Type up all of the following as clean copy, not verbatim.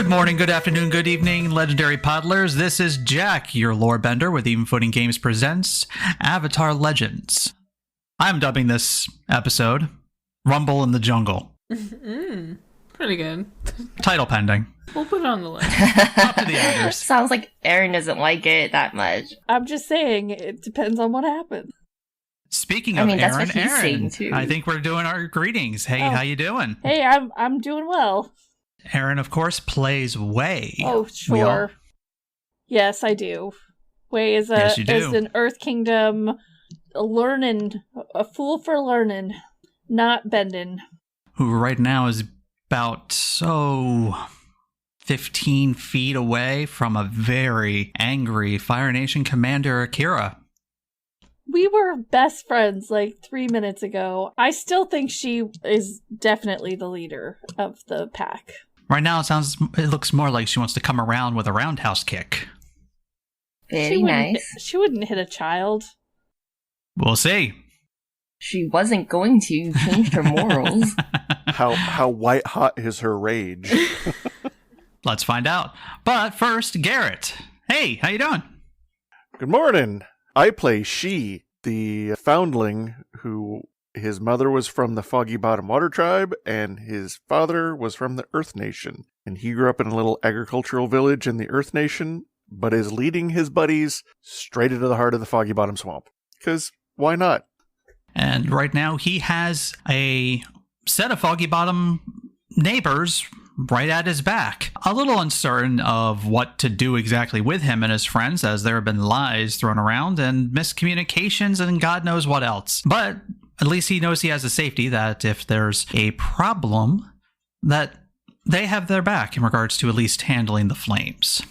Good morning, good afternoon, good evening, legendary paddlers. This is Jack, your lore bender with Even Footing Games presents Avatar Legends. I'm dubbing this episode Rumble in the Jungle. Pretty good. Title pending. We'll put it on the list. Up to the editors. Sounds like Aaryn doesn't like it that much. I'm just saying, it depends on what happens. Speaking of that's what he's Aaryn, saying too. I think we're doing our greetings. Hey, how you doing? Hey, I'm doing well. Aaryn, of course, plays Wei. Oh, sure. Yes, I do. Wei is an Earth Kingdom a fool for learning, not bending. Who right now is about 15 feet away from a very angry Fire Nation commander, Akira. We were best friends like 3 minutes ago. I still think she is definitely the leader of the pack. Right now, it looks more like she wants to come around with a roundhouse kick. Very nice. She wouldn't hit a child. We'll see. She wasn't going to change her morals. How white hot is her rage? Let's find out. But first, Garrett. Hey, how you doing? Good morning. I play She, the foundling who his mother was from the Foggy Bottom Water Tribe and his father was from the Earth Nation. And he grew up in a little agricultural village in the Earth Nation, but is leading his buddies straight into the heart of the Foggy Bottom Swamp. Because why not? And right now, he has a set of Foggy Bottom neighbors right at his back. A little uncertain of what to do exactly with him and his friends, as there have been lies thrown around and miscommunications and God knows what else. But at least he knows he has a safety that if there's a problem, that they have their back in regards to at least handling the flames.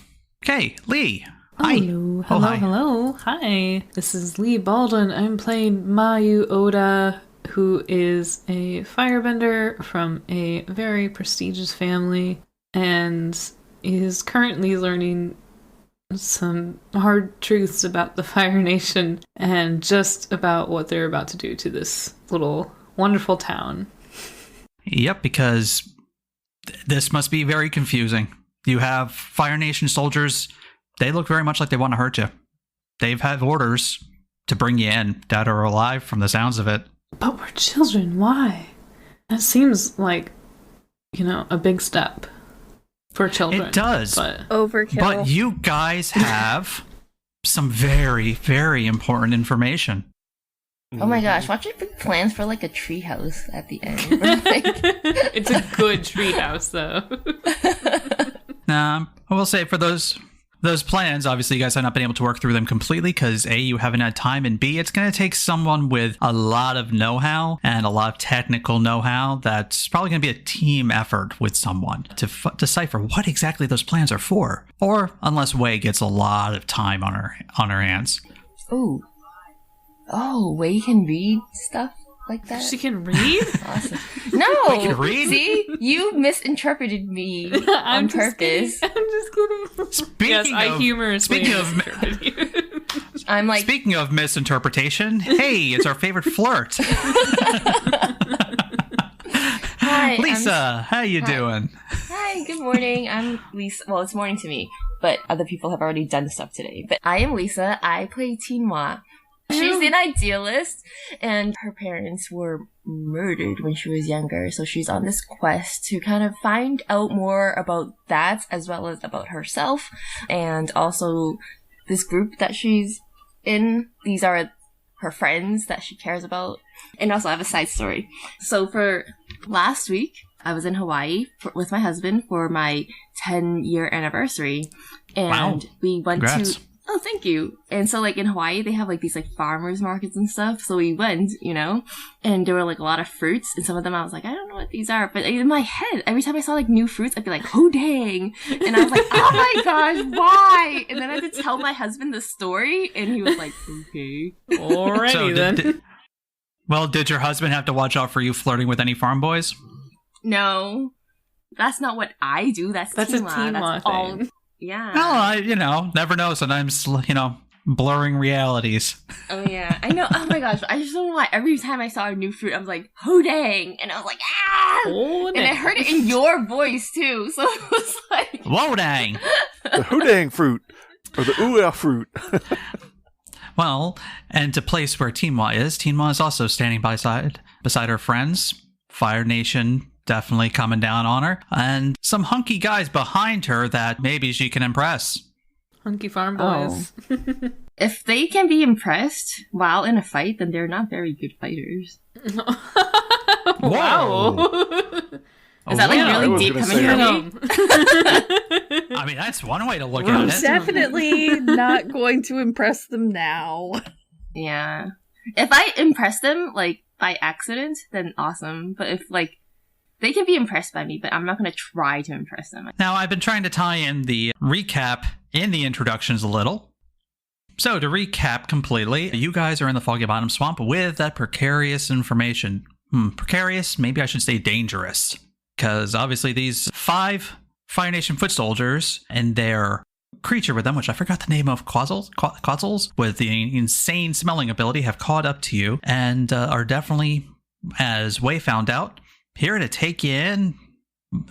Okay, Lee. Hi. Hello. Hi. This is Lee Baldwin. I'm playing Mayu Oda, who is a firebender from a very prestigious family and is currently learning some hard truths about the Fire Nation and just about what they're about to do to this little wonderful town. Yep, because this must be very confusing. You have Fire Nation soldiers. They look very much like they want to hurt you. They've had orders to bring you in, dead or alive, from the sounds of it. But we're children, why? That seems like, a big step for children. It does. But Overkill. But you guys have some very, very important information. Oh my gosh, watch it big plans for like a treehouse at the end. it's a good treehouse, though. I will say for those plans, obviously you guys have not been able to work through them completely because A, you haven't had time, and B, it's going to take someone with a lot of know-how and a lot of technical know-how. That's probably going to be a team effort with someone to decipher what exactly those plans are for. Or unless Wei gets a lot of time on her hands. Oh, Wei can read stuff like that? She can read? Awesome. No! Wei can read? See? You misinterpreted me on purpose. I'm just kidding. I'm like... Speaking of misinterpretation, hey, it's our favorite flirt. Hi, Lisa, how you doing? Hi, good morning. I'm Lisa. Well, it's morning to me, but other people have already done stuff today. But I am Lisa. I play Tinhua. She's an idealist, and her parents were murdered when she was younger, so she's on this quest to kind of find out more about that, as well as about herself, and also this group that she's in. These are her friends that she cares about. And also I have a side story. So for last week, I was in Hawaii with my husband for my 10-year anniversary, and we went Congrats. to... Oh, thank you. And so, in Hawaii, they have, these, farmers markets and stuff. So we went, and there were, a lot of fruits. And some of them I was like, I don't know what these are. But in my head, every time I saw, new fruits, I'd be like, oh, dang. And I was like, oh, my gosh, why? And then I had to tell my husband the story. And he was like, okay. Alrighty, then. Did your husband have to watch out for you flirting with any farm boys? No. That's not what I do. That's a Tinhua thing. Yeah. Well, never know. Sometimes, blurring realities. Oh yeah, I know. Oh my gosh, I just don't know why. Every time I saw a new fruit, I was like, "Ho dang!" and I was like, "Ah!" And I heard it in your voice too, so it was like, "Whoa dang!" The ho dang fruit or the ooh fruit. Well, and to place where Tinwa is also standing beside her friends. Fire Nation definitely coming down on her, and some hunky guys behind her that maybe she can impress. Hunky farm boys. Oh. If they can be impressed while in a fight, then they're not very good fighters. Wow. Is that like really deep coming from me? I mean, that's one way to look at it. Definitely not going to impress them now. Yeah. If I impress them, like, by accident, then awesome. But if, like, they can be impressed by me, but I'm not going to try to impress them. Now, I've been trying to tie in the recap in the introductions a little. So, to recap completely, you guys are in the Foggy Bottom Swamp with that precarious information. Precarious? Maybe I should say dangerous. Because obviously these 5 Fire Nation foot soldiers and their creature with them, which I forgot the name of, Quazzles, with the insane smelling ability, have caught up to you and are definitely, as Wei found out, here to take you in,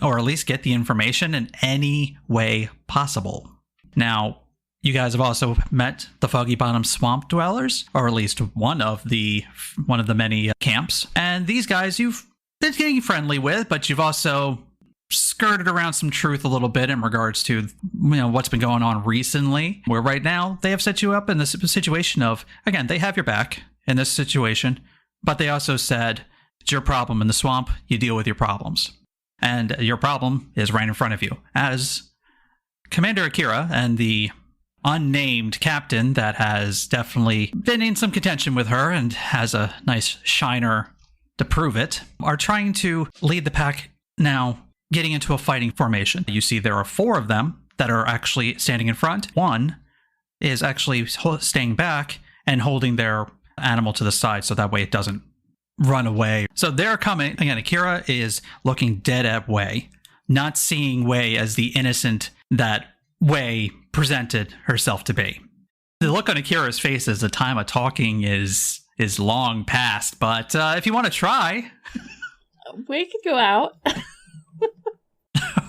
or at least get the information in any way possible. Now, you guys have also met the Foggy Bottom Swamp Dwellers, or at least one of the many camps. And these guys you've been getting friendly with, but you've also skirted around some truth a little bit in regards to what's been going on recently. Where right now they have set you up in this situation of, again, they have your back in this situation, but they also said it's your problem in the swamp. You deal with your problems, and your problem is right in front of you. As Commander Akira and the unnamed captain that has definitely been in some contention with her and has a nice shiner to prove it, are trying to lead the pack now, getting into a fighting formation. You see there are 4 of them that are actually standing in front. One is actually staying back and holding their animal to the side so that way it doesn't run away. So they're coming. Again, Akira is looking dead at Wei, not seeing Wei as the innocent that Wei presented herself to be. The look on Akira's face as the time of talking is long past, but if you want to try, We could go out.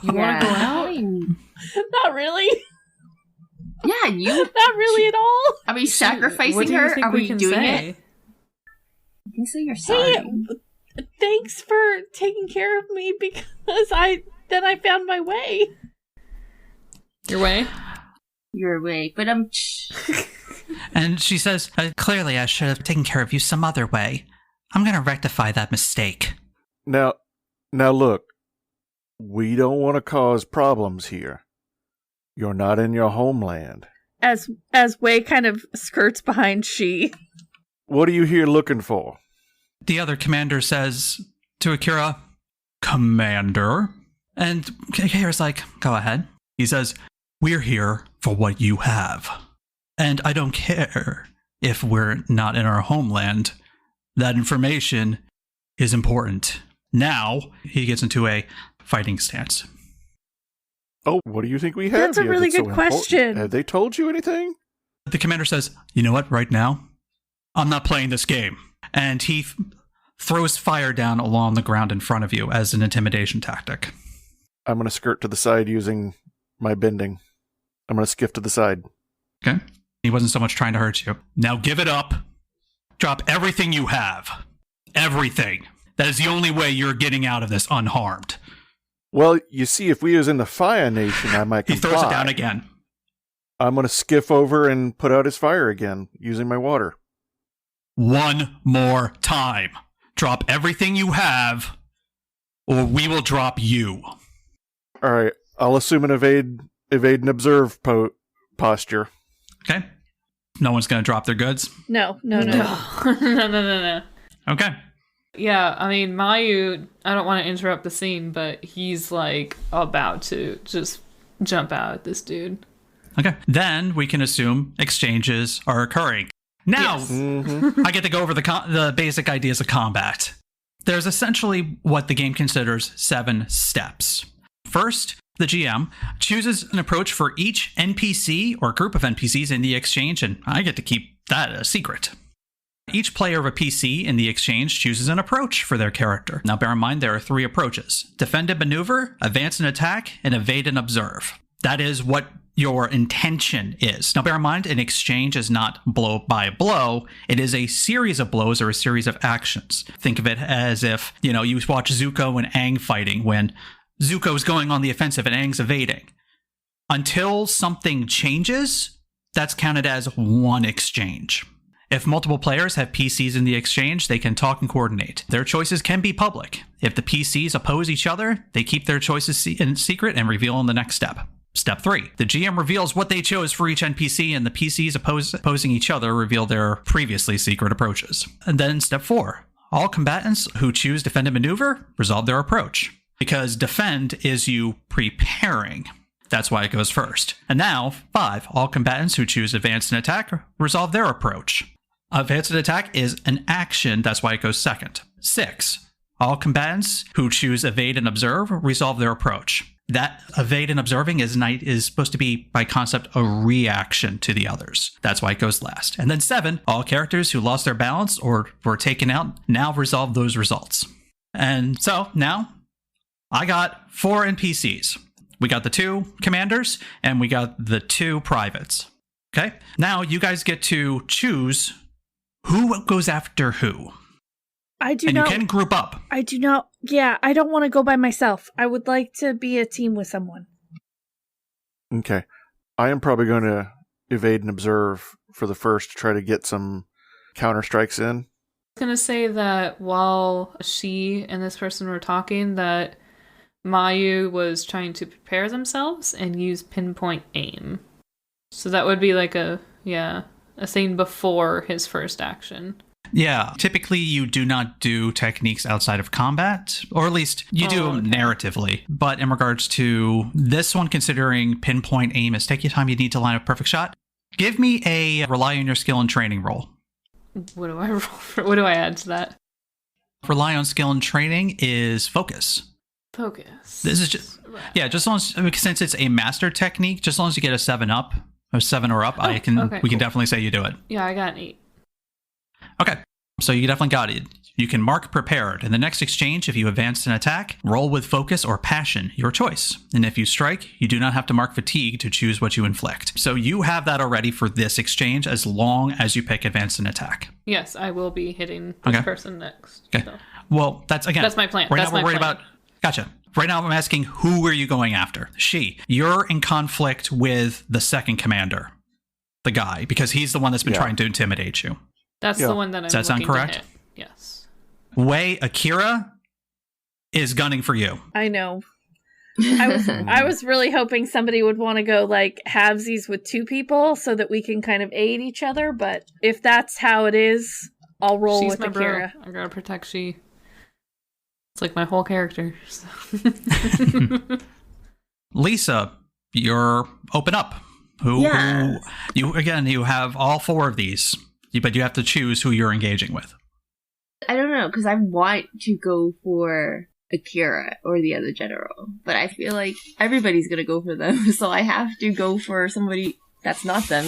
You want to go out? Not really. Yeah, you. Not really at all. Are we sacrificing What do you her? think Are we can doing say? it? You can say you're sorry. Hey, thanks for taking care of me because I found my way. Your way? Your way, but and she says, clearly I should have taken care of you some other way. I'm going to rectify that mistake. Now look, we don't want to cause problems here. You're not in your homeland. As Wei kind of skirts behind She. What are you here looking for? The other commander says to Akira, Commander. And Akira's like, go ahead. He says, we're here for what you have. And I don't care if we're not in our homeland. That information is important. Now, he gets into a fighting stance. Oh, what do you think we have? That's a here really so good question. important? Have they told you anything? The commander says, you know what, right now, I'm not playing this game. And he throws fire down along the ground in front of you as an intimidation tactic. I'm going to skirt to the side using my bending. I'm going to skiff to the side. Okay. He wasn't so much trying to hurt you. Now give it up. Drop everything you have. Everything. That is the only way you're getting out of this unharmed. Well, you see, if we was in the Fire Nation, I might He comply. throws it down again. I'm going to skiff over and put out his fire again, using my water. One more time. Drop everything you have, or we will drop you. All right, I'll assume an evade and observe posture. Okay? No one's going to drop their goods? No. No. Okay. Yeah, I mean, Mayu, I don't want to interrupt the scene, but he's like about to just jump out at this dude. Okay. Then we can assume exchanges are occurring. Now, Yes. I get to go over the basic ideas of combat. There's essentially what the game considers 7 steps. First, the GM, chooses an approach for each NPC or group of NPCs in the exchange, and I get to keep that a secret. Each player of a PC in the exchange chooses an approach for their character. Now bear in mind there are 3 approaches: defend and maneuver, advance and attack, and evade and observe. That is what your intention is. Now bear in mind, an exchange is not blow by blow. It is a series of blows or a series of actions. Think of it as if, you watch Zuko and Aang fighting when Zuko's going on the offensive and Aang's evading. Until something changes, that's counted as one exchange. If multiple players have PCs in the exchange, they can talk and coordinate. Their choices can be public. If the PCs oppose each other, they keep their choices in secret and reveal in the next step. Step 3. The GM reveals what they chose for each NPC, and the PCs opposing each other reveal their previously secret approaches. And then Step 4. All combatants who choose defend and maneuver resolve their approach. Because defend is you preparing. That's why it goes first. And now, 5. All combatants who choose advance and attack resolve their approach. Advance and attack is an action. That's why it goes second. 6. All combatants who choose evade and observe resolve their approach. That evade and observing is supposed to be, by concept, a reaction to the others. That's why it goes last. And then 7. All characters who lost their balance or were taken out now resolve those results. And so now I got 4 NPCs. We got the 2 commanders and we got the 2 privates. Okay? Now you guys get to choose who goes after who. I do and not. You can group up. I do not. Yeah, I don't want to go by myself. I would like to be a team with someone. Okay. I am probably going to evade and observe for the first to try to get some counter strikes in. I was going to say that while she and this person were talking, that Mayu was trying to prepare themselves and use pinpoint aim. So that would be like a thing before his first action. Yeah, typically you do not do techniques outside of combat, or at least you do them narratively. But in regards to this one, considering pinpoint aim is take your time, you need to line up a perfect shot. Give me a rely on your skill and training roll. What do I roll for? What do I add to that? Rely on skill and training is focus. Focus. This is just, just as long as, since it's a master technique, just as long as you get a 7 up or 7 or up, we can definitely say you do it. Yeah, I got an 8. Okay, so you definitely got it. You can mark prepared. In the next exchange, if you advance an attack, roll with focus or passion, your choice. And if you strike, you do not have to mark fatigue to choose what you inflict. So you have that already for this exchange as long as you pick advance an attack. Yes, I will be hitting this person next. Okay. So. Well, that's my plan. Right now we're worried about... Gotcha. Right now I'm asking, who are you going after? She. You're in conflict with the second commander, the guy, because he's the one that's been trying to intimidate you. That's the one that I'm Does that sound correct? To hit. Yes. Wei Akira is gunning for you. I know. I was really hoping somebody would want to go like halvesies with 2 people so that we can kind of aid each other, but if that's how it is, I'll roll She's with my Akira. Bro. I gotta protect she. It's like my whole character. So. Lisa, you're open up. You have all 4 of these, but you have to choose who you're engaging with. I don't know, because I want to go for Akira or the other general, but I feel like everybody's going to go for them, so I have to go for somebody that's not them.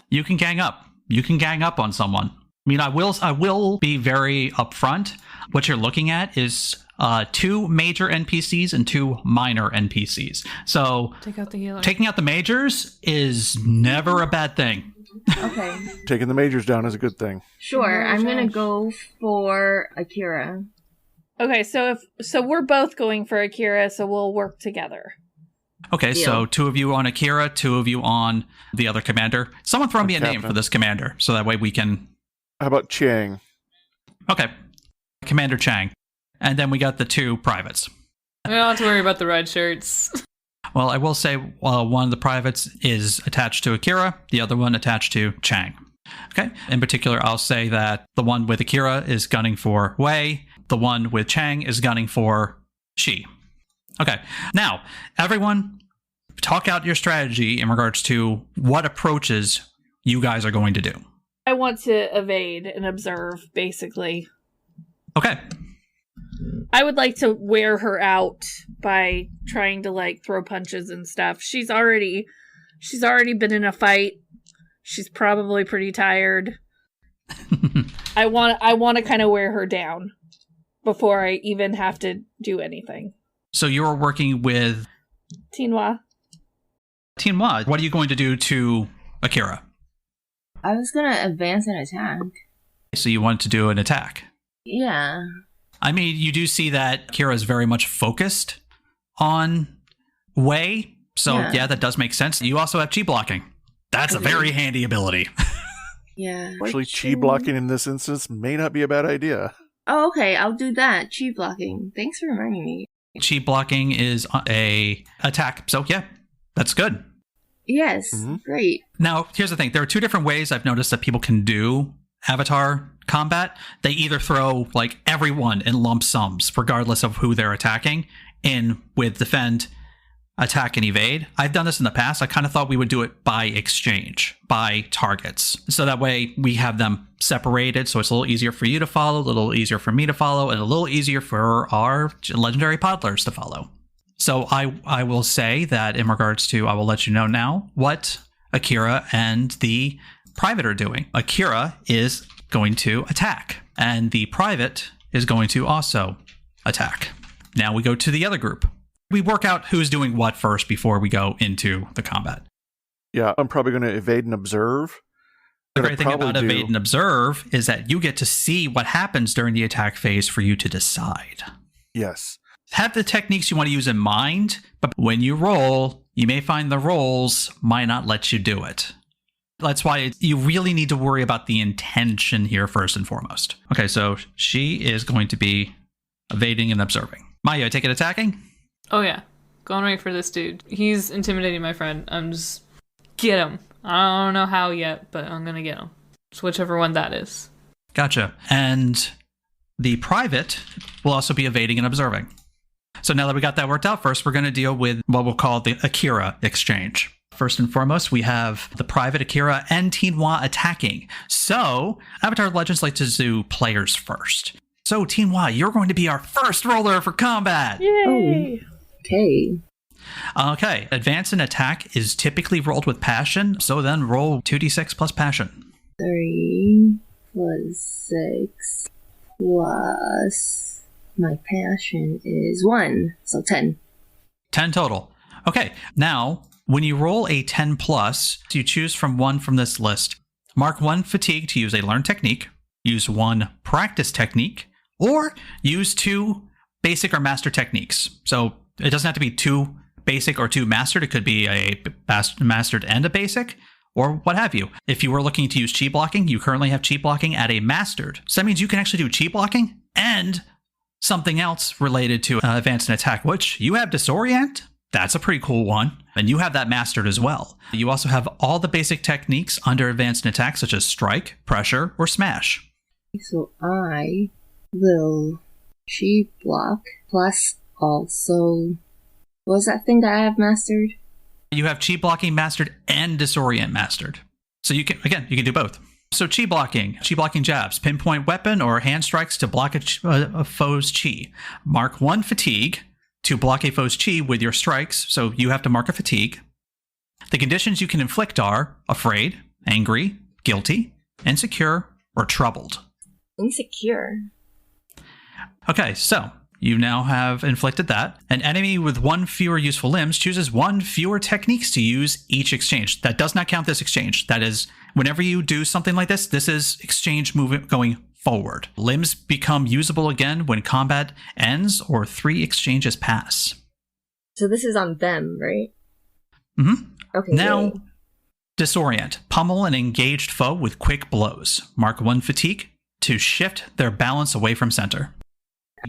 You can gang up. You can gang up on someone. I mean, I will be very upfront. What you're looking at is 2 major NPCs and 2 minor NPCs. So take out the healer. Taking out the majors is never a bad thing. Okay. Taking the majors down is a good thing. Sure, I'm going to go for Akira. Okay, so we're both going for Akira, so we'll work together. Okay, Deal. So 2 of you on Akira, 2 of you on the other commander. Someone throw me a name for this commander, so that way we can... How about Chang? Okay, Commander Chang. And then we got the 2 privates. We don't have to worry about the red shirts. Well, I will say one of the privates is attached to Akira, the other one attached to Chang. Okay. In particular, I'll say that the one with Akira is gunning for Wei. The one with Chang is gunning for Shi. Okay. Now, everyone, talk out your strategy in regards to what approaches you guys are going to do. I want to evade and observe, basically. Okay. I would like to wear her out by trying to like throw punches and stuff. She's already been in a fight. She's probably pretty tired. I want to kind of wear her down before I even have to do anything. So you're working with Tinwa. Tinwa. What are you going to do to Akira? I was gonna advance an attack. So you want to do an attack? Yeah. I mean, you do see that Akira is very much focused on Wei. So yeah, that does make sense. You also have chi blocking. That's a very handy ability. Yeah. Actually, chi blocking in this instance may not be a bad idea. Oh, okay. I'll do that. Chi blocking. Thanks for reminding me. Chi blocking is a attack. So yeah, that's good. Yes. Great. Now, here's the thing. There are two different ways I've noticed that people can do Avatar combat. They either throw like everyone in lump sums, regardless of who they're attacking, in with defend, attack, and evade. I've done this in the past. I kind of thought we would do it by exchange, by targets. So that way we have them separated. So it's a little easier for you to follow, a little easier for me to follow, and a little easier for our legendary podlers to follow. So I will say that in regards to, I will let you know now what Akira and the private are doing. Akira is going to attack, and the private is going to also attack. Now we go to the other group. We work out who's doing what first before we go into the combat. Yeah, I'm probably going to evade and observe. The great thing about evade and observe is that you get to see what happens during the attack phase for you to decide. Yes. Have the techniques you want to use in mind, but when you roll, you may find the rolls might not let you do it. That's why you really need to worry about the intention here first and foremost. Okay, so she is going to be evading and observing. Mayu, I take it attacking? Oh yeah, going right for this dude. He's intimidating my friend. I'm just get him. I don't know how yet, but I'm gonna get him. It's whichever one that is. Gotcha. And the private will also be evading and observing. So now that we got that worked out, first we're going to deal with what we'll call the Akira exchange. First and foremost, we have the private Akira and Tinwa attacking. So Avatar Legends like to do players first. So Tinwa, you're going to be our first roller for combat. Yay! Okay. Okay, advance and attack is typically rolled with passion, so then roll 2d6 plus passion. 3 plus 6 plus... my passion is 1, so 10. 10 total. Okay, now, when you roll a 10 plus, you choose from one from this list. Mark 1 fatigue to use a learned technique, use 1 practice technique, or use 2 basic or master techniques. So it doesn't have to be 2 basic or 2 mastered. It could be a mastered and a basic, or what have you. If you were looking to use chi blocking, you currently have chi blocking at a mastered. So that means you can actually do chi blocking and something else related to advance and attack, which you have disorient. That's a pretty cool one. And you have that mastered as well. You also have all the basic techniques under advanced and attack, such as strike, pressure, or smash. So I will chi block plus also, what was that thing that I have mastered? You have chi blocking mastered and disorient mastered. So you can do both. So chi blocking jabs, pinpoint weapon or hand strikes to block a foe's chi. Mark 1 fatigue to block a foe's chi with your strikes, so you have to mark a fatigue. The conditions you can inflict are afraid, angry, guilty, insecure, or troubled. Insecure. Okay, so you now have inflicted that. An enemy with 1 fewer useful limbs chooses 1 fewer techniques to use each exchange. That does not count this exchange. That is, whenever you do something like this is exchange movement going forward. Limbs become usable again when combat ends or 3 exchanges pass. So this is on them, right? Mm-hmm. Okay. Now, yay. disorient. Pummel an engaged foe with quick blows. Mark 1 fatigue to shift their balance away from center.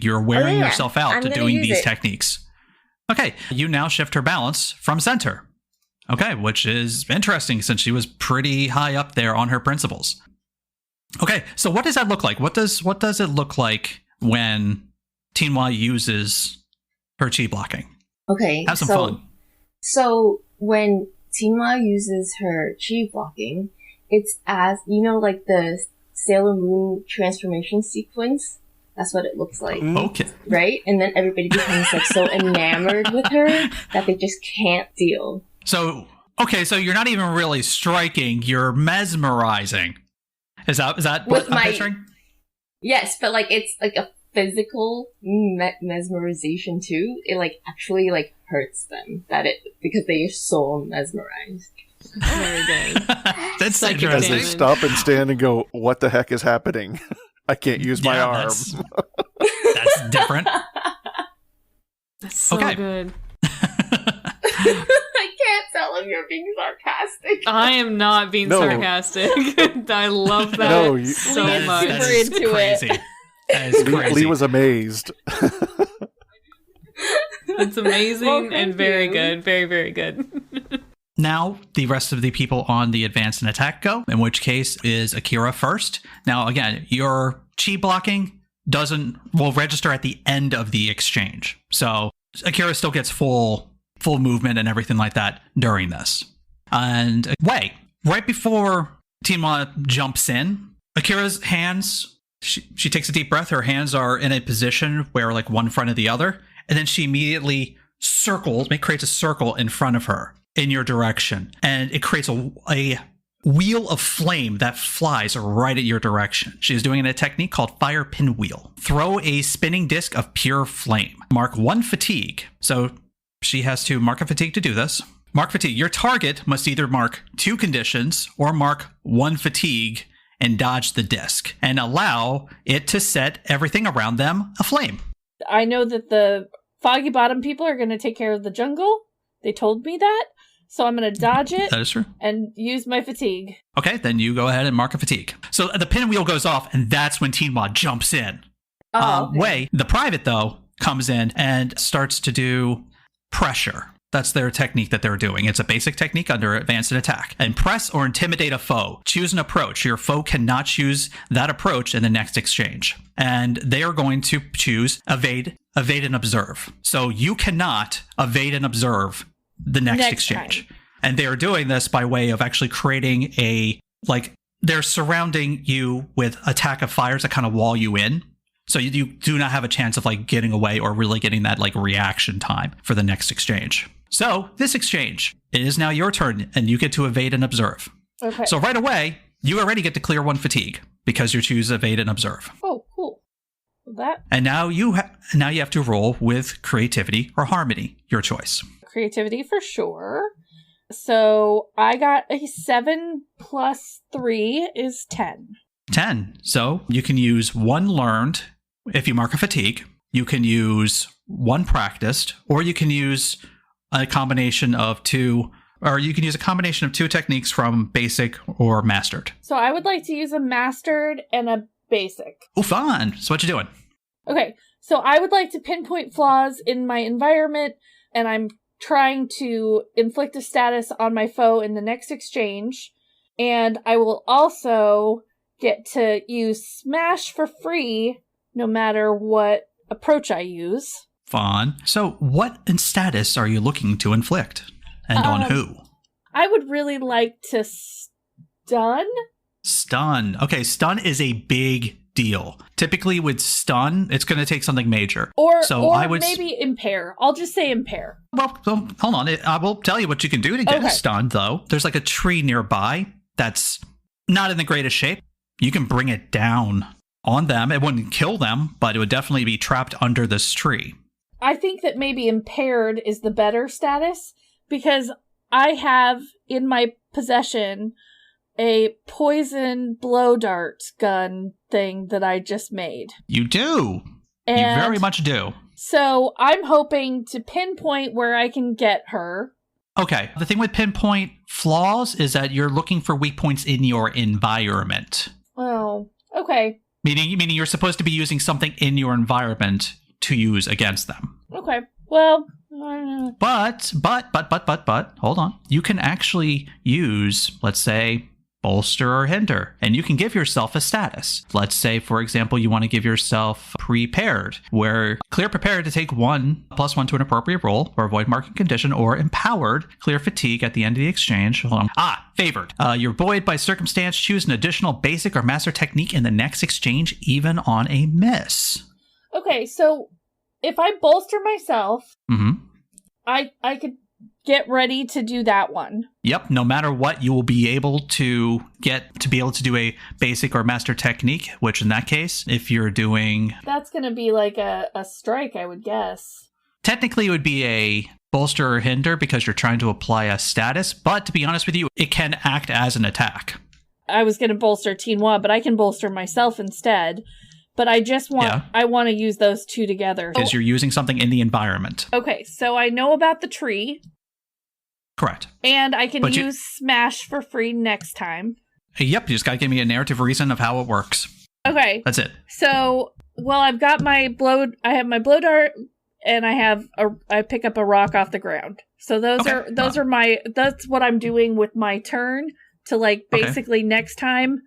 You're wearing yourself out to doing these techniques. Okay, you now shift her balance from center. Okay, which is interesting since she was pretty high up there on her principles. Okay, so what does that look like? What does it look like when Tinwa uses her chi blocking? Okay, have some fun. So when Tinwa uses her chi blocking, it's as, like the Sailor Moon transformation sequence? That's what it looks like. Okay. Right? And then everybody becomes like so enamored with her that they just can't deal. So, okay, so you're not even really striking, you're mesmerizing. Is that what I'm picturing? Yes, but like it's like a physical mesmerization too. It like actually like hurts them because they are so mesmerized. Very good. That's Psychic As interesting. they stop and stand and go, what the heck is happening? I can't use my arm. That's different. That's so Okay. good. I can't tell if you're being sarcastic. I am not being No. sarcastic. I love that No, you- so Lee is much. super into it. crazy. That is Lee crazy. was amazed. It's amazing Well, and thank very you. good. Very, very good. Now, the rest of the people on the advance and attack go, in which case is Akira first. Now, again, your chi blocking will register at the end of the exchange. So Akira still gets full movement and everything like that during this. And right before Tima jumps in, Akira's hands, she takes a deep breath. Her hands are in a position where like one in front of the other. And then she immediately creates a circle in front of her in your direction. And it creates a wheel of flame that flies right at your direction. She is doing a technique called Fire Pinwheel. Throw a spinning disc of pure flame. Mark 1 fatigue. So she has to mark a fatigue to do this. Mark fatigue. Your target must either mark 2 conditions or mark 1 fatigue and dodge the disc and allow it to set everything around them aflame. I know that the Foggy Bottom people are going to take care of the jungle. They told me that. So I'm going to dodge it That is true. and use my fatigue. Okay, then you go ahead and mark a fatigue. So the pinwheel goes off, and that's when Teenwa jumps in. Oh, okay. Wei, the private, though, comes in and starts to do pressure. That's their technique that they're doing. It's a basic technique under advanced and attack. Impress or intimidate a foe. Choose an approach. Your foe cannot choose that approach in the next exchange. And they are going to choose evade and observe. So you cannot evade and observe the next exchange. time. And they are doing this by way of actually creating they're surrounding you with attack of fires that kind of wall you in. So you do not have a chance of like getting away or really getting that like reaction time for the next exchange. So this exchange, it is now your turn and you get to evade and observe. Okay. So right away, you already get to clear 1 fatigue because you choose evade and observe. Oh, cool. That And now you have to roll with creativity or harmony, your choice. creativity for sure. So I got a 7 plus 3 is 10. 10. So you can use 1 learned if you mark a fatigue. You can use 1 practiced, or you can use a combination of 2, or you can use a combination of 2 techniques from basic or mastered. So I would like to use a mastered and a basic. Oh, fun. So what you doing? Okay, so I would like to pinpoint flaws in my environment, and I'm trying to inflict a status on my foe in the next exchange. And I will also get to use Smash for free, no matter what approach I use. Fun. So what in status are you looking to inflict? And on who? I would really like to stun. Stun. Okay, stun is a big deal. Typically with stun, it's going to take something major. Or I would maybe impair. I'll just say impair. Well, hold on. I will tell you what you can do to get Okay. stunned, though. There's like a tree nearby that's not in the greatest shape. You can bring it down on them. It wouldn't kill them, but it would definitely be trapped under this tree. I think that maybe impaired is the better status, because I have in my possession a poison blow dart gun thing that I just made. You do. And You very much do. so I'm hoping to pinpoint where I can get her. Okay. The thing with pinpoint flaws is that you're looking for weak points in your environment. Oh, okay. Meaning you're supposed to be using something in your environment to use against them. Okay. Well, But, hold on. You can actually use, let's say, bolster or hinder, and you can give yourself a status. Let's say, for example, you want to give yourself prepared, where clear prepared to take 1+1 to an appropriate roll or avoid marking condition, or empowered, clear fatigue at the end of the exchange. Hold on. Favored. You're buoyed by circumstance. Choose an additional basic or master technique in the next exchange, even on a miss. Okay, so if I bolster myself, Mm-hmm. I could get ready to do that one. Yep, no matter what, you will be able to be able to do a basic or master technique, which in that case, if you're doing... That's going to be like a strike, I would guess. Technically, it would be a bolster or hinder because you're trying to apply a status, but to be honest with you, it can act as an attack. I was going to bolster Tinwa, but I can bolster myself instead. But I just want, I want to use those two together. Because you're using something in the environment. Okay, so I know about the tree. Correct. And I can use Smash for free next time. Yep, you just got to give me a narrative reason of how it works. Okay. That's it. So, I've got I have my blow dart, and I pick up a rock off the ground. So that's what I'm doing with my turn to basically next time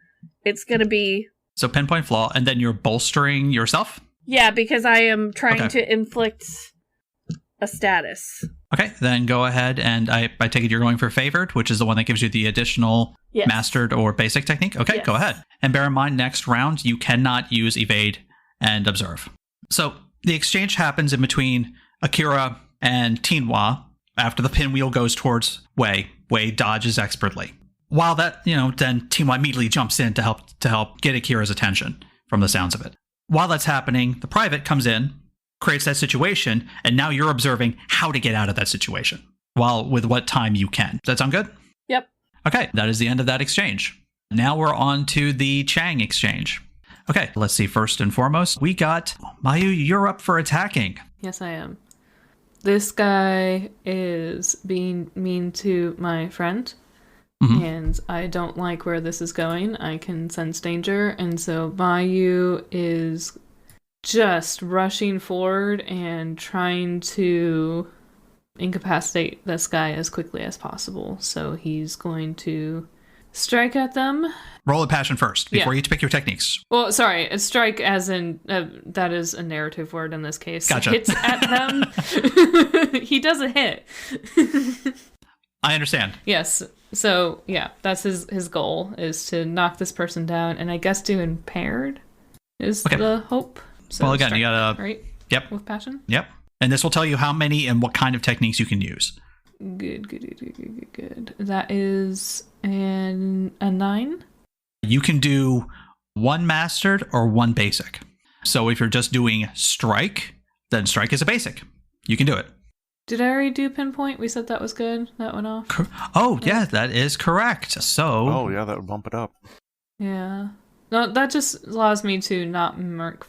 it's going to be... So pinpoint flaw, and then you're bolstering yourself? Yeah, because I am trying to inflict a status. Okay, then go ahead, and I take it you're going for favored, which is the one that gives you the additional mastered or basic technique? Okay, Go ahead. And bear in mind, next round, you cannot use evade and observe. So the exchange happens in between Akira and Tinwa after the pinwheel goes towards Wei. Wei dodges expertly. While that, then Tinwa immediately jumps in to help get Akira's attention from the sounds of it. While that's happening, the private comes in, creates that situation, and now you're observing how to get out of that situation, with what time you can. Does that sound good? Yep. Okay, that is the end of that exchange. Now we're on to the Chang exchange. Okay, let's see. First and foremost, we got Mayu, you're up for attacking. Yes, I am. This guy is being mean to my friend. And I don't like where this is going. I can sense danger. And so Mayu is just rushing forward and trying to incapacitate this guy as quickly as possible. So he's going to strike at them. Roll a passion first before you pick your techniques. Well, sorry, a strike as in, that is a narrative word in this case. Gotcha. Hits at them. He doesn't hit. I understand. Yes. So, yeah, that's his goal, is to knock this person down, and I guess do impaired is the hope. So well, again, you gotta... Right? Yep. With passion? Yep. And this will tell you how many and what kind of techniques you can use. Good. That is a 9. You can do 1 mastered or 1 basic. So if you're just doing strike, then strike is a basic. You can do it. Did I already do pinpoint? We said that was good. That went off. Yeah, that is correct. So. Oh yeah, that would bump it up. Yeah. No, that just allows me to not mark.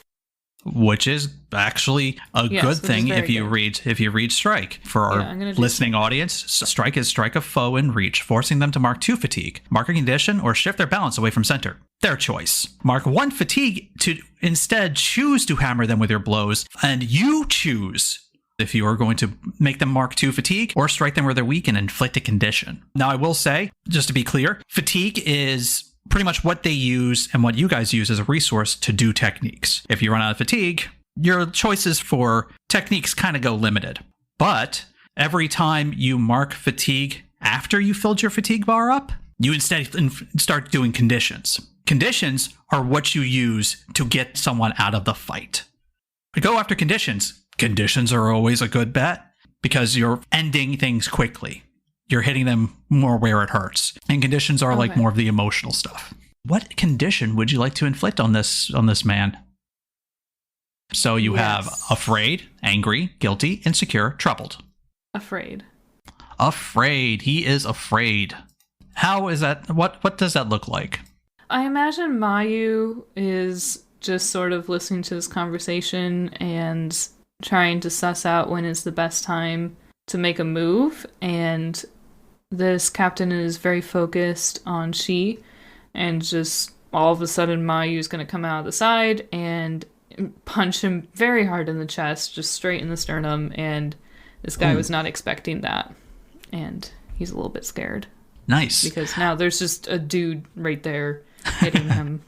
Which is actually a good thing if you read strike. For our listening audience, strike is strike a foe in reach, forcing them to mark 2 fatigue, mark a condition, or shift their balance away from center. Their choice. Mark 1 fatigue to instead choose to hammer them with your blows, and you choose if you are going to make them mark 2 fatigue or strike them where they're weak and inflict a condition. Now, I will say, just to be clear, fatigue is pretty much what they use and what you guys use as a resource to do techniques. If you run out of fatigue, your choices for techniques kind of go limited. But every time you mark fatigue after you filled your fatigue bar up, you instead start doing conditions. Conditions are what you use to get someone out of the fight. Go after conditions. Conditions are always a good bet because you're ending things quickly. You're hitting them more where it hurts. And conditions are like more of the emotional stuff. What condition would you like to inflict on this man? So you have afraid, angry, guilty, insecure, troubled. Afraid. Afraid. He is afraid. How is that? What does that look like? I imagine Mayu is just sort of listening to this conversation and trying to suss out when is the best time to make a move, and this captain is very focused on Shi, and just all of a sudden Mayu's going to come out of the side and punch him very hard in the chest, just straight in the sternum, and this guy was not expecting that, and he's a little bit scared. Nice. Because now there's just a dude right there hitting him.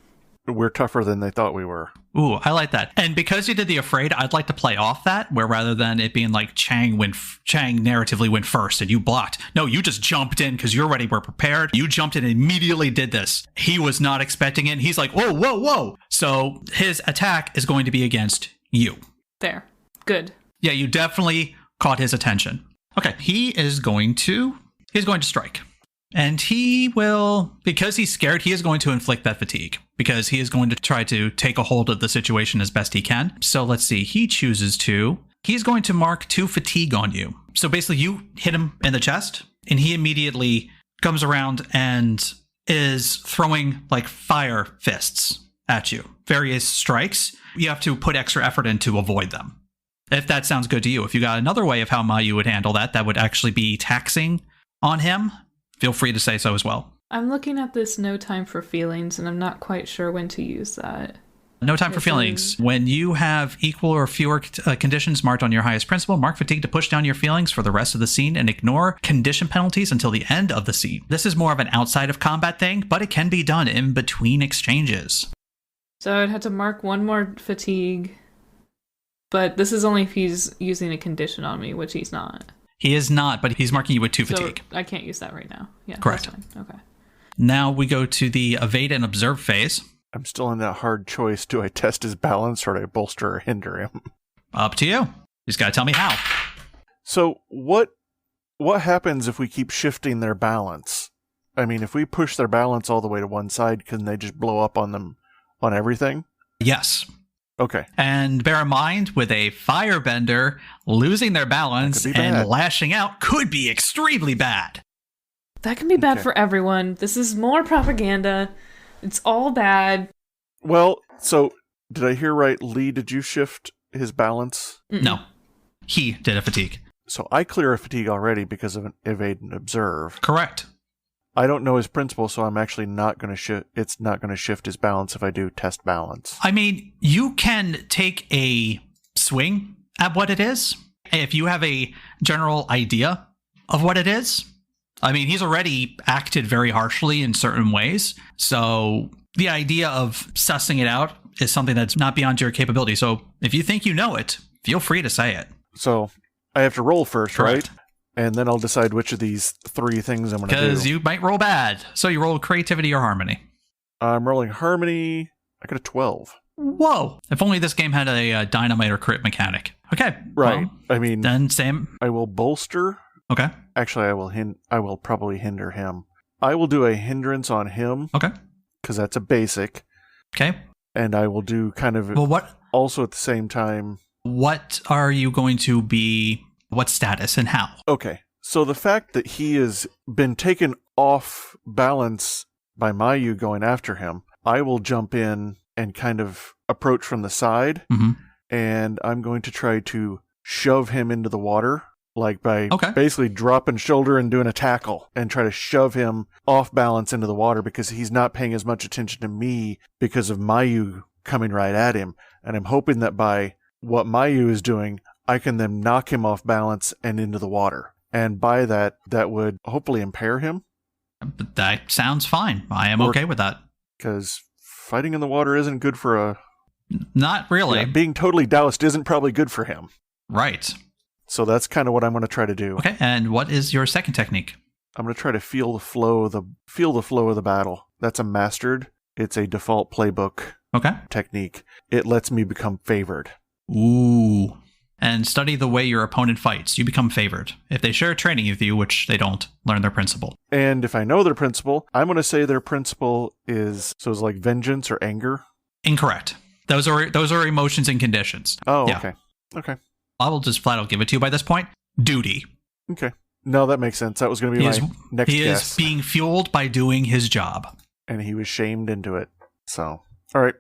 We're tougher than they thought we were. Ooh, I like that. And because you did the afraid, I'd like to play off that, where rather than it being like Chang narratively went first and you blocked. No, you just jumped in because you already were prepared. You jumped in and immediately did this. He was not expecting it. He's like, whoa, whoa, whoa. So his attack is going to be against you. There. Good. Yeah, you definitely caught his attention. Okay, he's going to strike. And he will, because he's scared, he is going to inflict that fatigue. Because he is going to try to take a hold of the situation as best he can. So let's see, he's going to mark 2 fatigue on you. So basically you hit him in the chest, and he immediately comes around and is throwing like fire fists at you. Various strikes. You have to put extra effort in to avoid them. If that sounds good to you. If you got another way of how Mayu would handle that, that would actually be taxing on him, feel free to say so as well. I'm looking at this no time for feelings, and I'm not quite sure when to use that. No time for feelings. When you have equal or fewer conditions marked on your highest principle, mark fatigue to push down your feelings for the rest of the scene and ignore condition penalties until the end of the scene. This is more of an outside of combat thing, but it can be done in between exchanges. So I'd have to mark 1 more fatigue, but this is only if he's using a condition on me, which he's not. He is not, but he's marking you with 2 fatigue. So I can't use that right now. Yeah, correct. That's fine. Okay. Now we go to the evade and observe phase. I'm still in that hard choice. Do I test his balance or do I bolster or hinder him? Up to you. You just got to tell me how. So what happens if we keep shifting their balance? I mean, if we push their balance all the way to one side, can they just blow up on them on everything? Yes. Okay. And bear in mind, with a firebender, losing their balance and lashing out could be extremely bad. That can be bad for everyone. This is more propaganda. It's all bad. Well, so did I hear right? Lee, did you shift his balance? Mm-mm. No. He did a fatigue. So I clear a fatigue already because of an evade and observe. Correct. I don't know his principle, so I'm actually not going to shift. It's not going to shift his balance if I do test balance. I mean, you can take a swing at what it is. If you have a general idea of what it is. I mean, he's already acted very harshly in certain ways. So the idea of sussing it out is something that's not beyond your capability. So if you think you know it, feel free to say it. So I have to roll first, Correct. right? And then I'll decide which of these 3 things I'm going to do. Because you might roll bad. So you roll creativity or harmony. I'm rolling harmony. I got a 12. Whoa. If only this game had a dynamite or crit mechanic. Okay. Right. Well, I mean, then same. I will bolster. Okay. Actually, I will probably hinder him. I will do a hindrance on him. Okay. Because that's a basic. Okay. And I will do kind of also at the same time. What are you going to be? What status and how? Okay. So the fact that he has been taken off balance by Mayu going after him, I will jump in and kind of approach from the side. Mm-hmm. And I'm going to try to shove him into the water. Like by basically dropping shoulder and doing a tackle and try to shove him off balance into the water because he's not paying as much attention to me because of Mayu coming right at him. And I'm hoping that by what Mayu is doing, I can then knock him off balance and into the water. And by that would hopefully impair him. That sounds fine. I am okay with that. Because fighting in the water isn't good for a... Not really. Yeah, being totally doused isn't probably good for him. Right. So that's kind of what I'm going to try to do. Okay, and what is your second technique? I'm going to try to feel the flow of the battle. That's a mastered. It's a default playbook technique. It lets me become favored. Ooh. And study the way your opponent fights. You become favored. If they share training with you, which they don't, learn their principle. And if I know their principle, I'm going to say their principle is like vengeance or anger. Incorrect. Those are emotions and conditions. Oh, yeah. Okay. I will just flat out give it to you by this point. Duty. Okay. No, that makes sense. That was going to be my next guess. He is being fueled by doing his job. And he was shamed into it. So, all right.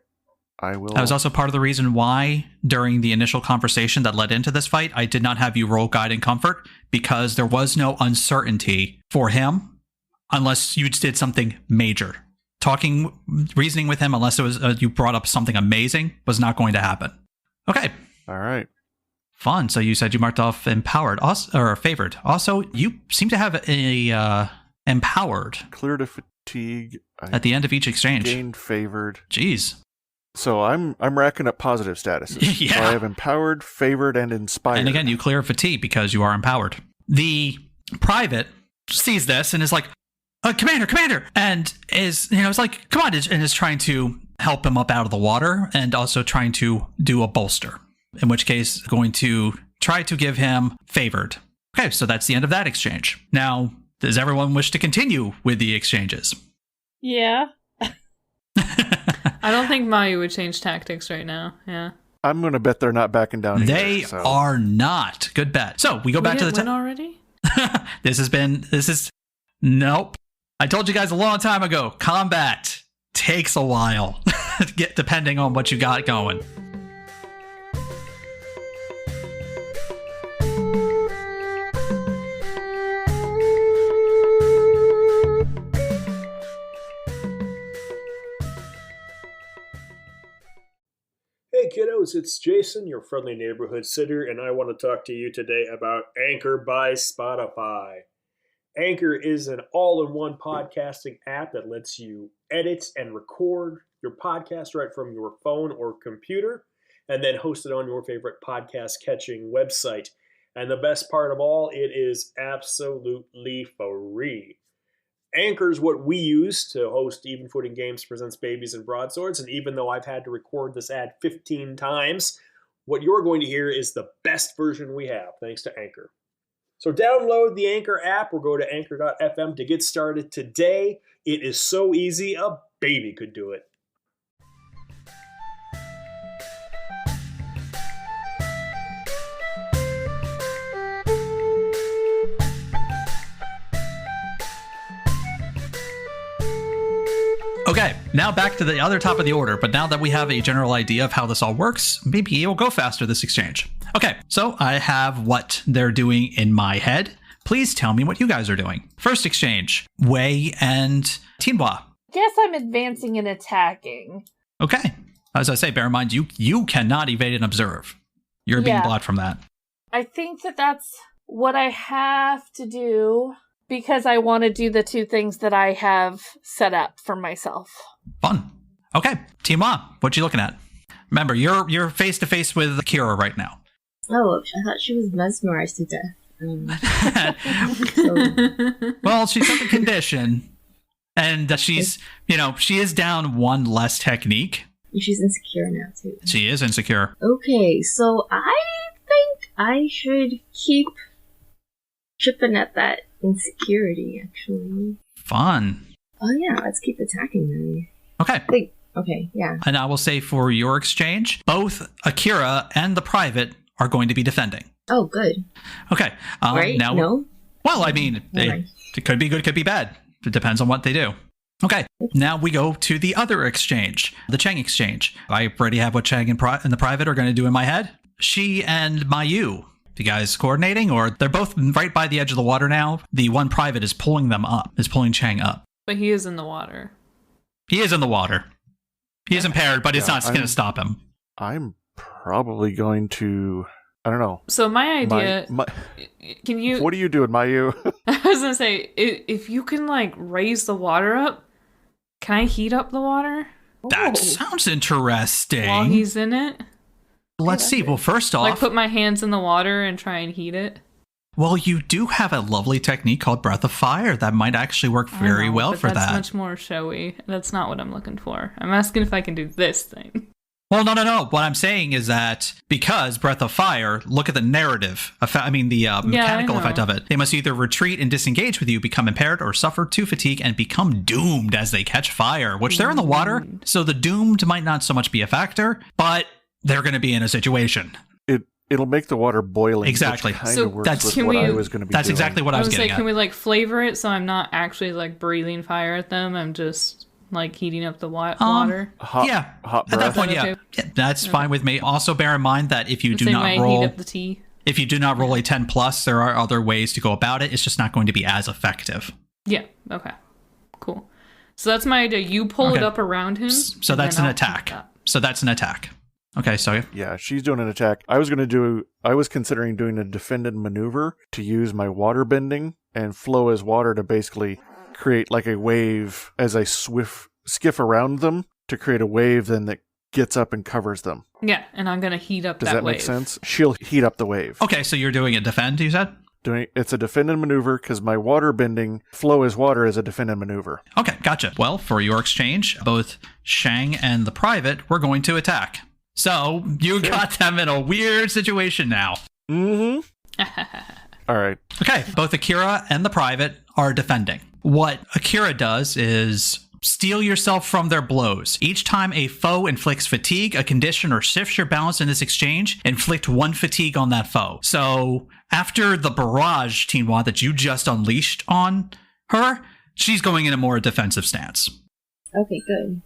I will. That was also part of the reason why, during the initial conversation that led into this fight, I did not have you roll guide and comfort, because there was no uncertainty for him unless you did something major. Reasoning with him, unless it was you brought up something amazing, was not going to happen. Okay. All right. Fun. So you said you marked off empowered or favored. Also, you seem to have a empowered Clear to fatigue. at the end of each exchange. Gained favored. Jeez. So I'm racking up positive statuses. Yeah. So I have empowered, favored, and inspired. And again, you clear fatigue because you are empowered. The private sees this and is like, Commander, and is, is like, come on, and is trying to help him up out of the water and also trying to do a bolster, in which case going to try to give him favored. Okay, so that's the end of that exchange. Now, does everyone wish to continue with the exchanges? Yeah. I don't think Mayu would change tactics right now. Yeah. I'm going to bet they're not backing down either, They so. are not. Good bet. So we go back to the win already? Nope. I told you guys a long time ago, combat takes a while, depending on what you got going. Hey kiddos, it's Jason, your friendly neighborhood sitter, and I want to talk to you today about Anchor by Spotify. Anchor is an all-in-one podcasting app that lets you edit and record your podcast right from your phone or computer, and then host it on your favorite podcast-catching website. And the best part of all, it is absolutely free. Anchor is what we use to host Even Footing Games Presents Babies and Broadswords, and even though I've had to record this ad 15 times, what you're going to hear is the best version we have, thanks to Anchor. So download the Anchor app or go to anchor.fm to get started today. It is so easy, a baby could do it. Okay, now back to the other top of the order, but now that we have a general idea of how this all works, maybe it will go faster this exchange. Okay, so I have what they're doing in my head. Please tell me what you guys are doing. First exchange, Wei and Tinhua. Guess I'm advancing and attacking. Okay, as I say, bear in mind, you cannot evade and observe. You're being blocked from that. I think that's what I have to do because I want to do the two things that I have set up for myself. Fun. Okay, Tinhua, what you looking at? Remember, you're face to face with Kira right now. Oh, I thought she was mesmerized to death. Well, she's got the condition, and she's, she is down one less technique. She's insecure now, too. She is insecure. Okay, so I think I should keep chipping at that insecurity, actually. Fun. Oh, yeah, let's keep attacking them. Okay. Okay, yeah. And I will say for your exchange, both Akira and the private are going to be defending. Oh, good. Okay. Right? Now, no? Well, I mean, it could be good, could be bad. It depends on what they do. Okay. Now we go to the other exchange, the Cheng exchange. I already have what Cheng and the private are going to do in my head. She and Mayu. You guys coordinating, or they're both right by the edge of the water now? The one private is pulling them up, is pulling Cheng up. But he is in the water. He is in the water. He is impaired, but it's not going to stop him. I'm probably going to... I don't know. So my idea... can you... What are you doing, Mayu? I was going to say, if you can, raise the water up, can I heat up the water? That sounds interesting. While he's in it? Let's see. Well, first off... put my hands in the water and try and heat it? Well, you do have a lovely technique called Breath of Fire that might actually work very well for that. That's much more showy. That's not what I'm looking for. I'm asking if I can do this thing. Well, no. What I'm saying is that because Breath of Fire, look at the narrative. The mechanical effect of it. They must either retreat and disengage with you, become impaired, or suffer to fatigue and become doomed as they catch fire, which they're in the water. So the doomed might not so much be a factor, but they're going to be in a situation. It'll make the water boiling. Exactly. So that's what I was going to be That's doing. exactly what I was getting at. Can we flavor it so I'm not actually breathing fire at them? I'm just heating up the water. Hot at breath. that point, okay? Yeah, that's fine with me. Also, bear in mind that if you The do same not way I roll, heat up the tea. if you do not roll a 10+, there are other ways to go about it. It's just not going to be as effective. Yeah. Okay. Cool. So that's my idea. You pull it up around him. So that's an attack. Okay, so yeah, she's doing an attack. I was considering doing a defended maneuver to use my water bending and flow as water to basically create like a wave as I skiff around them to create a wave then that gets up and covers them. Yeah, and I'm gonna heat up Does that that wave. make sense? She'll heat up the wave. Okay, so you're doing a defend, you said? It's a defend and maneuver because my water bending flow as water is a defend and maneuver. Okay, gotcha. Well, for your exchange, both Shang and the private were going to attack. So you got them in a weird situation now. Mm-hmm. All right. Okay, both Akira and the private are defending. What Akira does is steal yourself from their blows. Each time a foe inflicts fatigue, a condition, or shifts your balance in this exchange, inflict 1 fatigue on that foe. So after the barrage, Tinwa, that you just unleashed on her, she's going in a more defensive stance. Okay, good.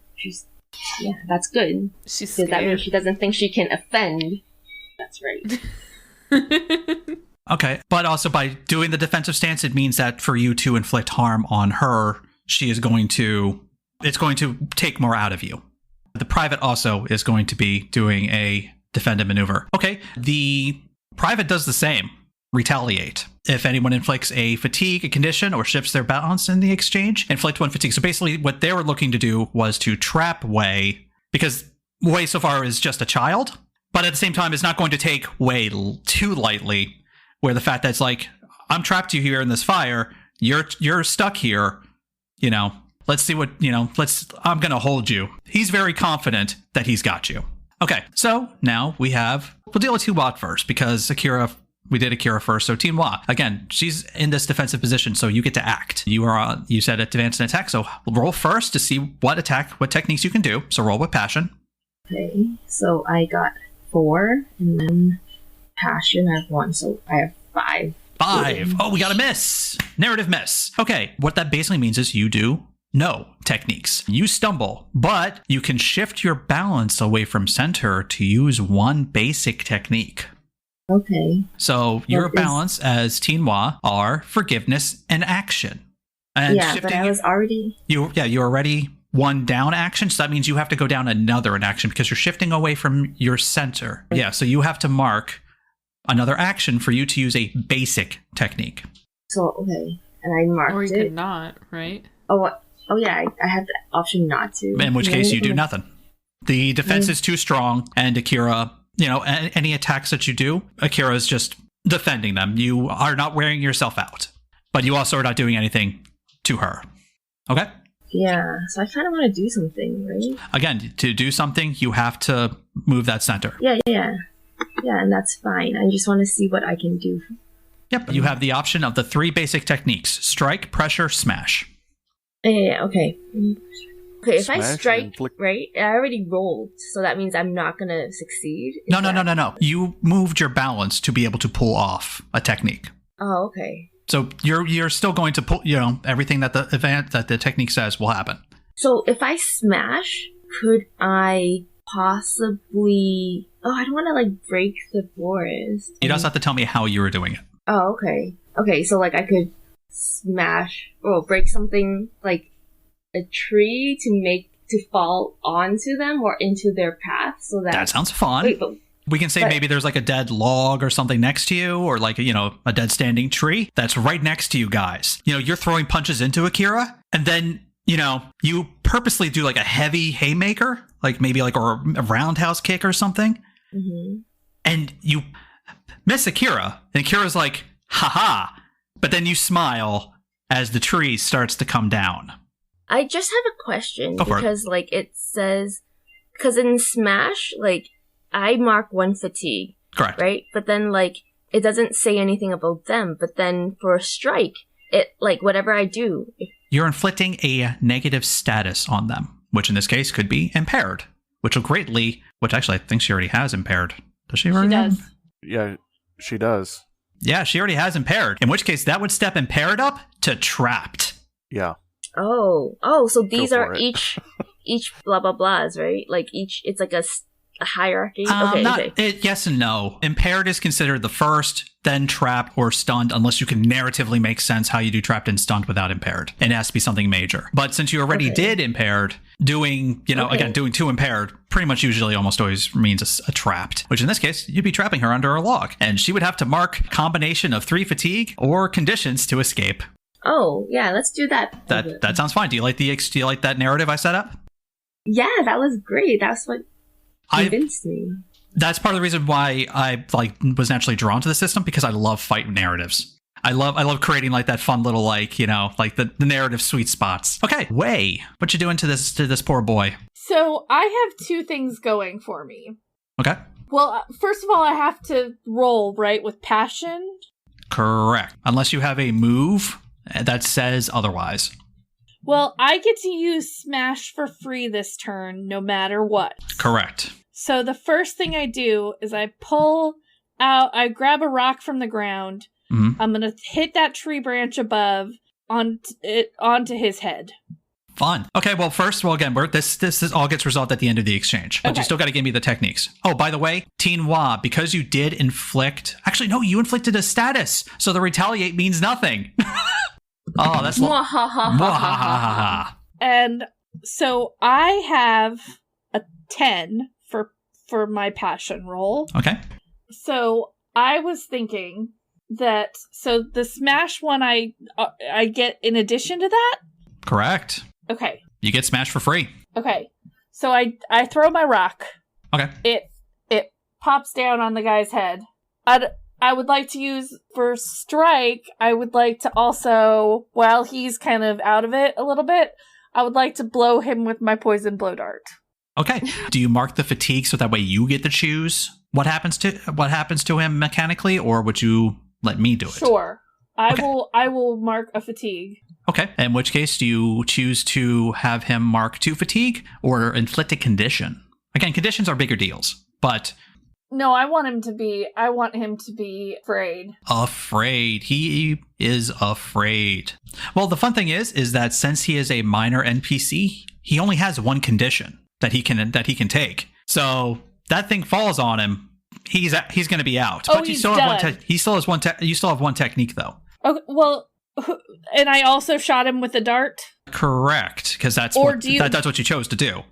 Yeah, that's good. She's Because that scared. means she doesn't think she can offend. That's right. Okay, but also by doing the defensive stance, it means that for you to inflict harm on her, it's going to take more out of you. The private also is going to be doing a defend and maneuver. Okay, the private does the same. Retaliate. If anyone inflicts a fatigue, a condition, or shifts their balance in the exchange, inflict 1 fatigue. So basically what they were looking to do was to trap Wei, because Wei so far is just a child, but at the same time is not going to take Wei too lightly, where the fact that it's like, I'm trapped you here in this fire, you're stuck here, let's see what, I'm going to hold you. He's very confident that he's got you. Okay, so now we'll deal with Tinwa first, because we did Akira first. So Tinwa, again, she's in this defensive position, so you get to act. You said advance and attack, so roll first to see what techniques you can do. So roll with passion. Okay, so I got 4, and then passion I have 1, so I have 5. 5. Oh, we got a miss. Narrative miss. Okay, what that basically means is you do no techniques. You stumble, but you can shift your balance away from center to use 1 basic technique. Okay. So your balance as Tinwa are forgiveness and action. And yeah, but I was already... You're already 1 down action, so that means you have to go down another in action because you're shifting away from your center. Yeah, so you have to mark another action for you to use a basic technique. So, okay. And I marked it. Or you could not, right? Oh yeah, I have the option not to. In which case you do nothing. The defense is too strong, and Akira, any attacks that you do, Akira is just defending them. You are not wearing yourself out, but you also are not doing anything to her. Okay? Yeah, so I kind of want to do something, right? Again, to do something, you have to move that center. Yeah, and that's fine. I just want to see what I can do. Yep, you have the option of the 3 basic techniques: strike, pressure, smash. Yeah, okay. Okay, if I Smash strike, right, I already rolled, so that means I'm not going to succeed? No. You moved your balance to be able to pull off a technique. Oh, okay. So you're still going to pull, everything that the technique says will happen. So if I smash, could I possibly... Oh, I don't want to, break the forest. You just have to tell me how you were doing it. Oh, okay. Okay, so, I could smash... or break something, like a tree to fall onto them or into their path so that... That sounds fun. Wait, but... We can say maybe there's a dead log or something next to you, or a dead standing tree that's right next to you guys. You're throwing punches into Akira, and then, you purposely do a heavy haymaker, maybe or a roundhouse kick or something. Mm-hmm. And you miss Akira, and Akira's like, haha. But then you smile as the tree starts to come down. I just have a question Go for because, it says, because in Smash, I mark 1 fatigue. Correct. Right? But then, it doesn't say anything about them. But then for a strike, it, whatever I do. You're inflicting a negative status on them, which in this case could be impaired, which actually I think she already has impaired. Does she already? She does. Yeah, she does. Yeah, she already has impaired, in which case that would step impaired up to trapped. Yeah. Oh, so these are it. each blah blah blahs, right? It's like a hierarchy. Okay. Yes and no. Impaired is considered the first, then trapped or stunned, unless you can narratively make sense how you do trapped and stunned without impaired. And it has to be something major. But since you already did impaired, doing 2 impaired pretty much usually almost always means a trapped, which in this case, you'd be trapping her under a log. And she would have to mark a combination of 3 fatigue or conditions to escape. Oh, yeah, let's do that. That sounds fine. Do you like that narrative I set up? Yeah, that was great. That's what convinced me. That's part of the reason why I was naturally drawn to the system, because I love fight narratives. I love creating like that fun little the narrative sweet spots. Okay, Wei, what you doing to this poor boy? So I have two things going for me. Okay. Well, first of all, I have to roll, right, with passion? Correct. Unless you have a move that says otherwise. Well, I get to use Smash for free this turn, no matter what. Correct. So the first thing I do is I grab a rock from the ground. Mm-hmm. I'm going to hit that tree branch above onto his head. Fun. Okay, well, first, again, this all gets resolved at the end of the exchange, but you still got to give me the techniques. Oh, by the way, Tinhua, because you did inflict... Actually, no, you inflicted a status, so the retaliate means nothing. Oh, that's... And so I have a 10 for my passion roll. Okay. So I was thinking that... So the smash one I get in addition to that? Correct. Okay. You get smashed for free. Okay. So I throw my rock. Okay. It pops down on the guy's head. I would like to use for strike. I would like to also, while he's kind of out of it a little bit, I would like to blow him with my poison blow dart. Okay. Do you mark the fatigue so that way you get to choose what happens to him mechanically, or would you let me do it? Sure. I will mark a fatigue. Okay. In which case, do you choose to have him mark 2 fatigue or inflict a condition? Again, conditions are bigger deals, but... No, I want him to be afraid. Afraid. He is afraid. Well, the fun thing is that since he is a minor NPC, he only has one condition that he can take. So that thing falls on him. He's going to be out. Oh, But you still have one technique though. Okay, well, and I also shot him with a dart? Correct, because that's what you chose to do.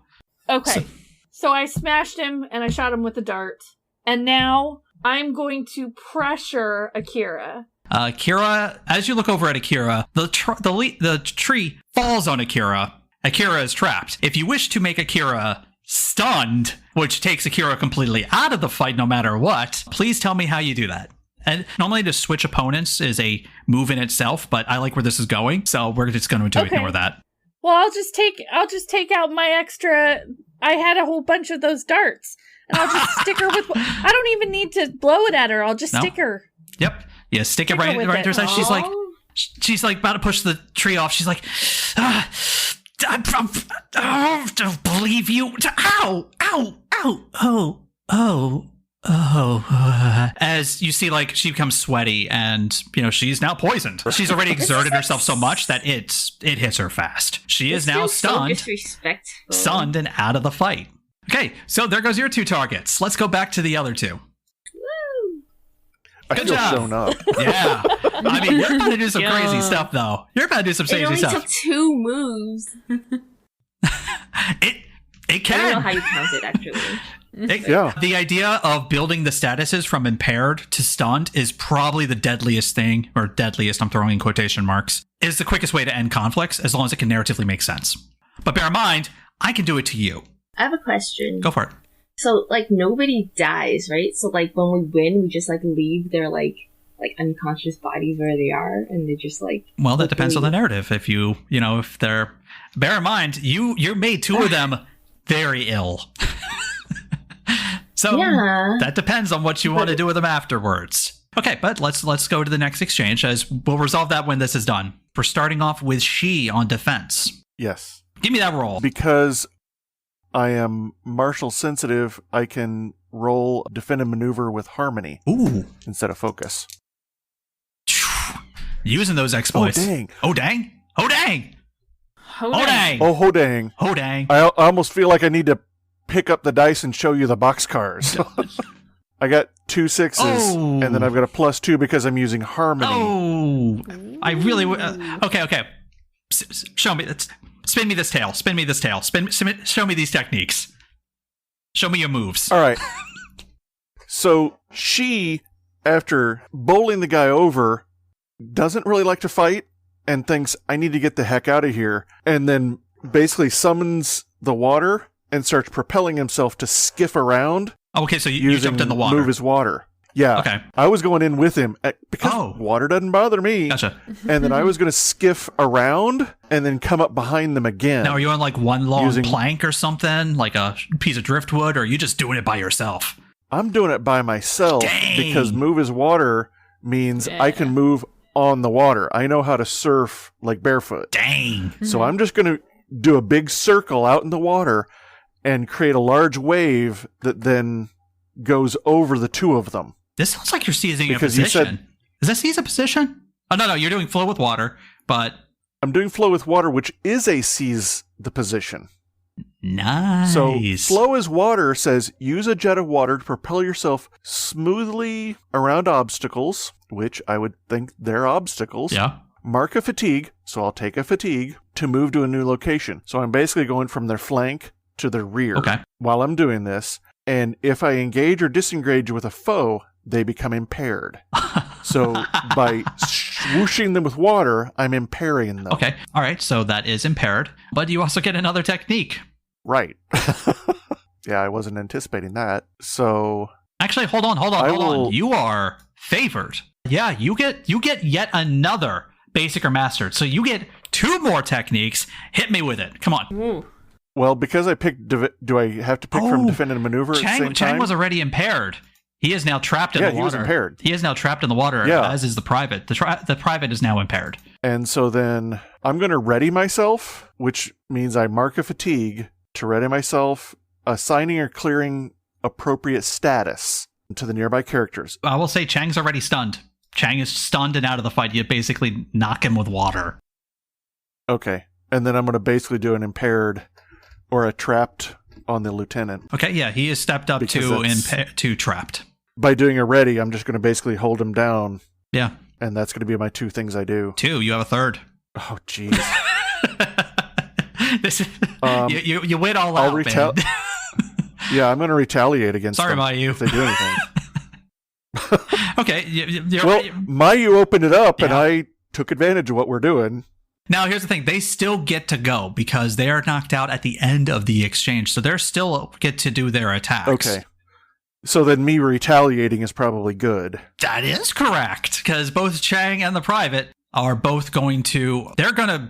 Okay. So I smashed him and I shot him with a dart. And now I'm going to pressure Akira. Akira, as you look over at Akira, the tree falls on Akira. Akira is trapped. If you wish to make Akira stunned, which takes Akira completely out of the fight no matter what, please tell me how you do that. And normally to switch opponents is a move in itself, but I like where this is going, so we're just going to ignore that. Well, I'll just take out my extra. I had a whole bunch of those darts, and I'll just stick her with. I don't even need to blow it at her. I'll just stick her. Yep. Yeah, stick it right to her side. She's like about to push the tree off. She's like, I don't believe you. Ow! Ow! Ow! Oh. As you see, like, she becomes sweaty and, she's now poisoned. She's already exerted herself so much that it hits her fast. She is now stunned, stunned and out of the fight. Okay, so there goes your 2 targets. Let's go back to the other 2. Woo! Good job. Shown up. Yeah. I mean, you're about to do some crazy stuff, though. You're about to do some crazy stuff. It only took 2 moves. It can. I don't know how you count it, actually. The idea of building the statuses from impaired to stunned is probably the deadliest thing, or deadliest, I'm throwing in quotation marks, is the quickest way to end conflicts, as long as it can narratively make sense. But bear in mind, I can do it to you. I have a question. Go for it. So, nobody dies, right? So, when we win, we just, leave their, unconscious bodies where they are, and they just, Well, that depends on the narrative. If if they're... Bear in mind, you made 2 of them very ill. So that depends on what you want to do with them afterwards. Okay, but let's go to the next exchange, as we'll resolve that when this is done. We're starting off with she on defense. Yes. Give me that roll. Because I am martial sensitive, I can roll defend and maneuver with harmony. Ooh. Instead of focus. Using those exploits. Oh, dang. Oh, dang. Oh, dang. Oh, dang. Oh, ho, dang. Oh, dang. I almost feel like I need to pick up the dice and show you the boxcars. I got 2 6s, and then I've got a +2 because I'm using harmony. Oh, I really okay. Show me. Spin me this tail. Spin me this tail. Show me these techniques. Show me your moves. All right. So she, after bowling the guy over, doesn't really like to fight and thinks, I need to get the heck out of here, and then basically summons the water and starts propelling himself to skiff around. Okay, so you jumped in the water. Move his water. Yeah. Okay. I was going in with him because water doesn't bother me. Gotcha. And then I was going to skiff around and then come up behind them again. Now, are you on like one long plank or something, like a piece of driftwood, or are you just doing it by yourself? I'm doing it by myself. Dang. Because move his water means I can move on the water. I know how to surf like barefoot. Dang. So I'm just going to do a big circle out in the water and create a large wave that then goes over the two of them. This sounds like you're seizing a Because you position. Is that seize a position? Oh, no, you're doing flow with water, but... I'm doing flow with water, which is a seize the position. Nice. So flow as water says use a jet of water to propel yourself smoothly around obstacles, which I would think they're obstacles. Yeah. Mark a fatigue, so I'll take a fatigue to move to a new location. So I'm basically going from their flank to their rear while I'm doing this. And if I engage or disengage with a foe, they become impaired. So by swooshing them with water, I'm impairing them. Okay. All right. So that is impaired. But you also get another technique. Right. Yeah, I wasn't anticipating that. So actually, hold on. You are favored. Yeah, you get yet another basic or mastered. So you get 2 more techniques. Hit me with it. Come on. Ooh. Well, because I picked, do I have to pick from defend and maneuver at the same time? Chang was already impaired. He is now trapped in the water. Yeah, he was impaired. He is now trapped in the water, as is the private. The private is now impaired. And so then I'm going to ready myself, which means I mark a fatigue to ready myself, assigning or clearing appropriate status to the nearby characters. I will say Chang's already stunned. Chang is stunned and out of the fight. You basically knock him with water. Okay. And then I'm going to basically do an impaired or a trapped on the lieutenant. Okay, yeah, he is stepped up to trapped. By doing a ready, I'm just going to basically hold him down. Yeah. And that's going to be my 2 things I do. 2, you have a third. Oh, jeez. This is, you went all out, man. Yeah, I'm going to retaliate against them. Sorry, Mayu. If they do anything. Okay. Mayu opened it up, and I took advantage of what we're doing. Now, here's the thing. They still get to go because they are knocked out at the end of the exchange. So they're still get to do their attacks. Okay. So then me retaliating is probably good. That is correct. Because both Chang and the private are both going to...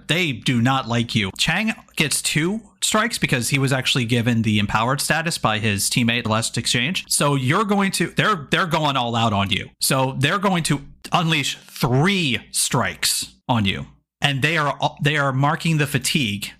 They do not like you. Chang gets 2 strikes because he was actually given the empowered status by his teammate last exchange. So you're going to... They're going all out on you. So they're going to unleash 3 strikes on you. And they are marking the fatigue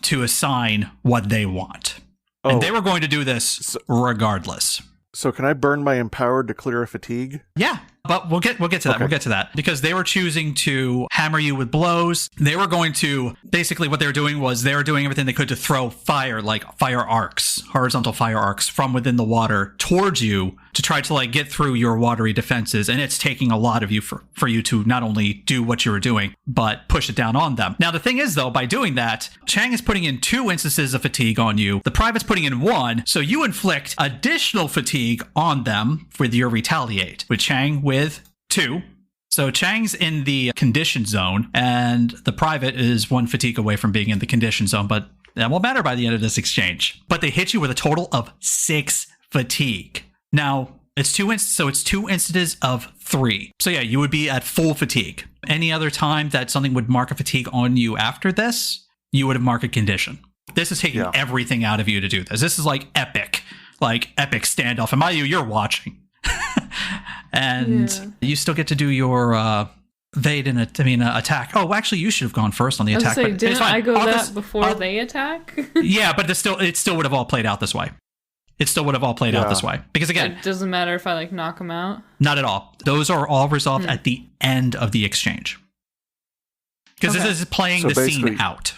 to assign what they want. Oh. And they were going to do this regardless. So can I burn my empowered to clear a fatigue? Yeah. But we'll get to that. Okay. We'll get to that. Because they were choosing to hammer you with blows. They were going to... Basically, what they were doing was they were doing everything they could to throw fire, like fire arcs, horizontal fire arcs from within the water towards you to try to like get through your watery defenses. And it's taking a lot of you for you to not only do what you were doing, but push it down on them. Now, the thing is, though, by doing that, Chang is putting in 2 instances of fatigue on you. The private's putting in 1. So you inflict additional fatigue on them with your retaliate. With Chang with 2. So Chang's in the condition zone, and the private is 1 fatigue away from being in the condition zone, but that won't matter by the end of this exchange. But they hit you with a total of 6 fatigue. Now, it's 2 instances of 3. So yeah, you would be at full fatigue. Any other time that something would mark a fatigue on you after this, you would have marked a condition. This is taking everything out of you to do this. This is like epic standoff. And Mayu, you're watching. And you still get to do your attack. Oh, actually, you should have gone first on the attack. Didn't I go before they attack? Yeah, but it still would have all played out this way. It still would have all played out this way. Because again... It doesn't matter if I knock them out? Not at all. Those are all resolved at the end of the exchange. Because this is playing the scene out.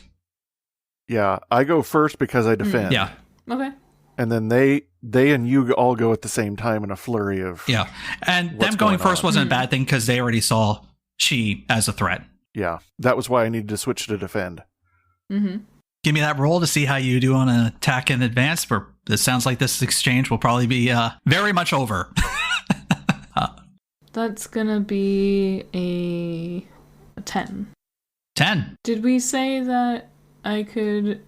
Yeah, I go first because I defend. Yeah. Okay. And then they and you all go at the same time in a flurry of... Yeah. And them going first wasn't a bad thing because they already saw she as a threat. Yeah. That was why I needed to switch to defend. Mm-hmm. Give me that roll to see how you do on an attack in advance. It sounds like this exchange will probably be very much over. That's going to be a 10. 10. Did we say that I could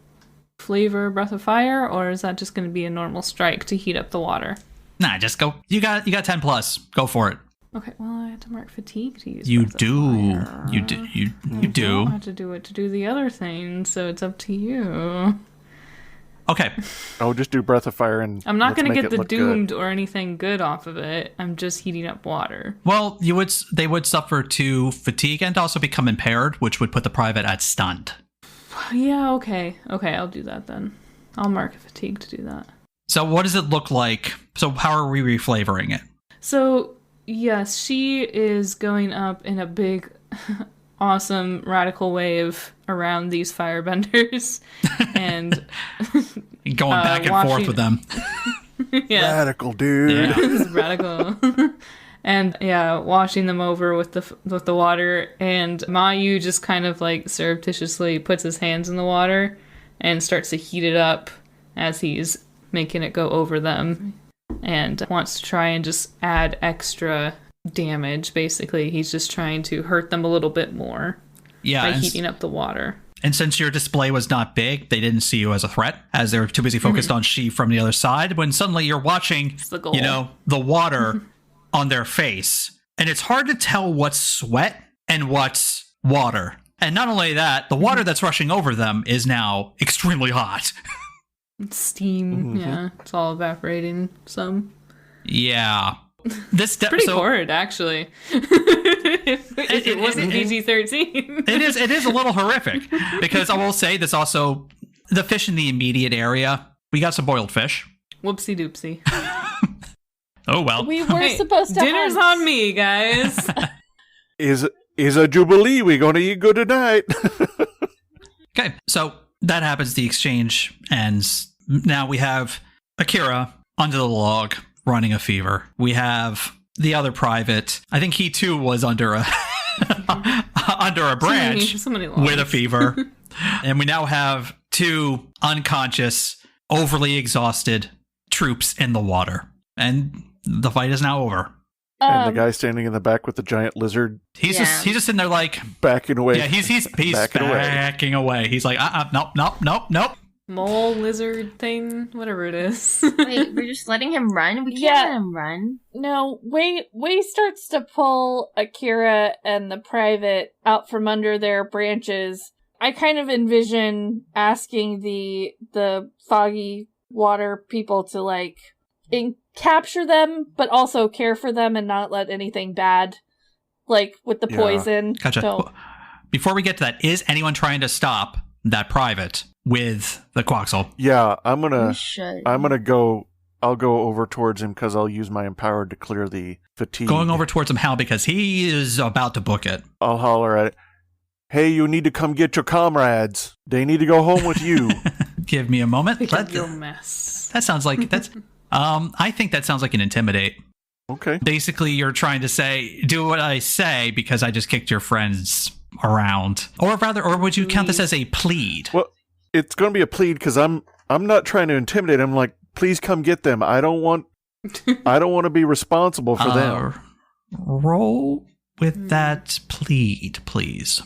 flavor Breath of Fire, or is that just going to be a normal strike to heat up the water? Nah, just go. You got 10 plus. Go for it. Okay, well, I have to mark fatigue to use You Breath of do. Fire. You do. You I do. don't have to do it to do the other thing, so it's up to you. Okay. Oh, just do Breath of Fire and I'm not let's going to make get it the look doomed good. or anything good off of it. I'm just heating up water. Well, they would suffer to fatigue and also become impaired, which would put the private at stunned. Yeah, okay. Okay, I'll do that then. I'll mark fatigue to do that. So what does it look like? So how are we reflavoring it? So, yes, she is going up in a big, awesome, radical wave around these firebenders. And Going back and forth with them. yeah, Radical, dude. Yeah. this is radical. And yeah, washing them over with the water. And Mayu just kind of like surreptitiously puts his hands in the water and starts to heat it up as he's making it go over them, and wants to try and just add extra damage. Basically, he's just trying to hurt them a little bit more Yeah. by And, heating up the water. and since your display was not big, they didn't see you as a threat, as they were too busy focused on she from the other side. When suddenly you're watching, the goal. the water on their face, and it's hard to tell what's sweat and what's water. And not only that, the water that's rushing over them is now extremely hot. Steam, yeah, it's all evaporating some. Yeah. This Pretty horrid, actually. if it wasn't PG-13. It is a little horrific, because I will say this also, the fish in the immediate area, we got some boiled fish. Whoopsie doopsie. Oh well. We were Hey, supposed to dinner's hunt. on me, guys. Is a jubilee? We gonna eat good tonight? Okay, so that happens, the exchange ends. Now we have Akira under the log running a fever. We have the other private. I think he too was under a under a branch So many logs. with a fever. And we now have 2 unconscious, overly exhausted troops in the water. And the fight is now over. And the guy standing in the back with the giant lizard He's Yeah. just sitting there like, backing away. yeah, he's Backing backing away. He's like, nope. Mole lizard thing, whatever it is. Wait, we're just letting him run? We can't Yeah. let him run. No, Wei starts to pull Akira and the private out from under their branches. I kind of envision asking the foggy water people to like capture them, but also care for them and not let anything bad, like with the Yeah. poison. Gotcha. Don't. Before we get to that, is anyone trying to stop that private with the Quaxel? Yeah, I'm We gonna should. go. I'll go over towards him because I'll use my empowered to clear the fatigue. Going over towards him, how? Because he is about to book it. I'll holler at it. Hey, you need to come get your comrades. They need to go home with you. Give me a moment. Pick up your mess. That sounds like that's. I think that sounds like an intimidate. Okay. Basically, you're trying to say, do what I say because I just kicked your friends around, or would you count this as a plead? Well, it's going to be a plead because I'm not trying to intimidate. I'm like, please come get them. I don't want to be responsible for them. Roll with that plead, please.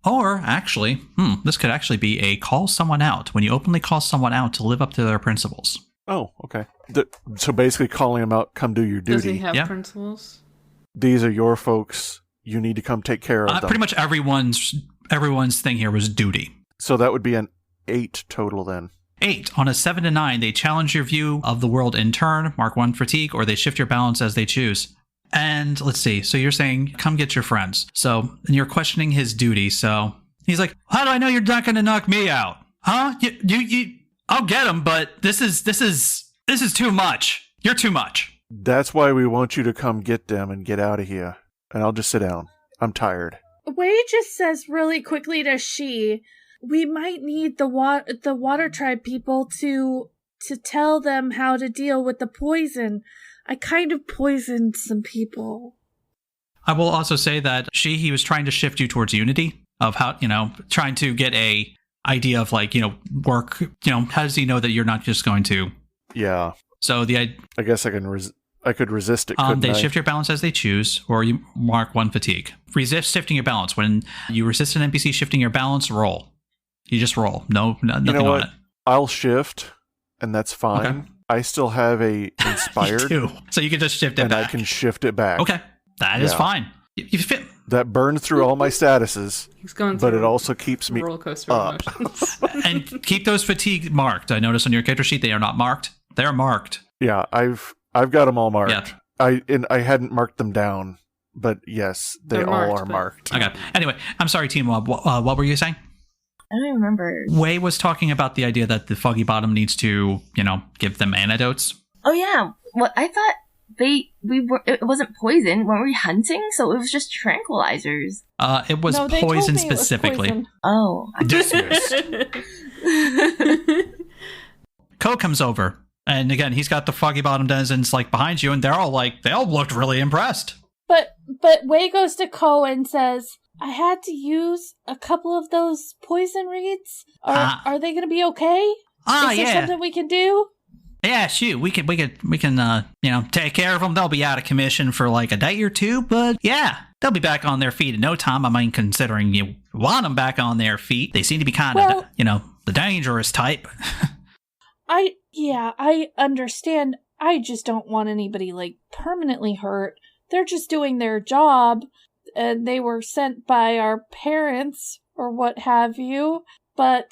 Or actually, this could actually be a call someone out. When you openly call someone out to live up to their principles. Oh, okay. So basically calling them out, come do your Does he duty. have Yeah. principles? These are your folks. You need to come take care of them. Pretty much everyone's thing here was duty. So that would be an 8 total then. 8. On a 7 to 9, they challenge your view of the world in turn, mark 1 fatigue, or they shift your balance as they choose. And let's see. So you're saying, come get your friends. So, and you're questioning his duty. So he's like, how do I know you're not going to knock me out? Huh? I'll get him, but this is too much. You're too much. That's why we want you to come get them and get out of here. And I'll just sit down. I'm tired. Wei just says really quickly to She, we might need the water tribe people to tell them how to deal with the poison. I kind of poisoned some people. I will also say that he was trying to shift you towards unity of how, trying to get a idea of like, work, how does he know that you're not just going to? Yeah. So I guess I can I could resist it, couldn't They I? shift your balance as they choose, or you mark 1 fatigue. Resist shifting your balance. When you resist an NPC shifting your balance, roll. You just roll. Nothing You know what? on it. I'll shift, and that's fine. Okay. I still have a inspired, You do. So you can just shift it and back. I can shift it back. Okay, that is Yeah. fine. You fit. That burns through all my statuses, He's going but through it also keeps me roller coaster up. emotions. And keep those fatigue marked. I noticed on your character sheet they are not marked. They're marked. Yeah, I've got them all marked. Yeah. I hadn't marked them down, but yes, they They're all marked, are but- marked. Okay. Anyway, I'm sorry, Team Mob. What were you saying? I don't remember. Wei was talking about the idea that the Foggy Bottom needs to, give them antidotes. Oh yeah. Well, I thought it wasn't poison. Weren't we hunting? So it was just tranquilizers. It was No, they told poison me it was specifically. poison. Oh. Dismiss. Ko comes over, and again, he's got the Foggy Bottom denizens behind you, and they all looked really impressed. But Wei goes to Ko and says, I had to use a couple of those poison reeds. Are they going to be okay? Is there something we can do? Yeah, shoot, we can take care of them. They'll be out of commission for a day or two, but yeah, they'll be back on their feet in no time. I mean, considering you want them back on their feet, they seem to be kind of, the dangerous type. I understand. I just don't want anybody permanently hurt. They're just doing their job, and they were sent by our parents or what have you, but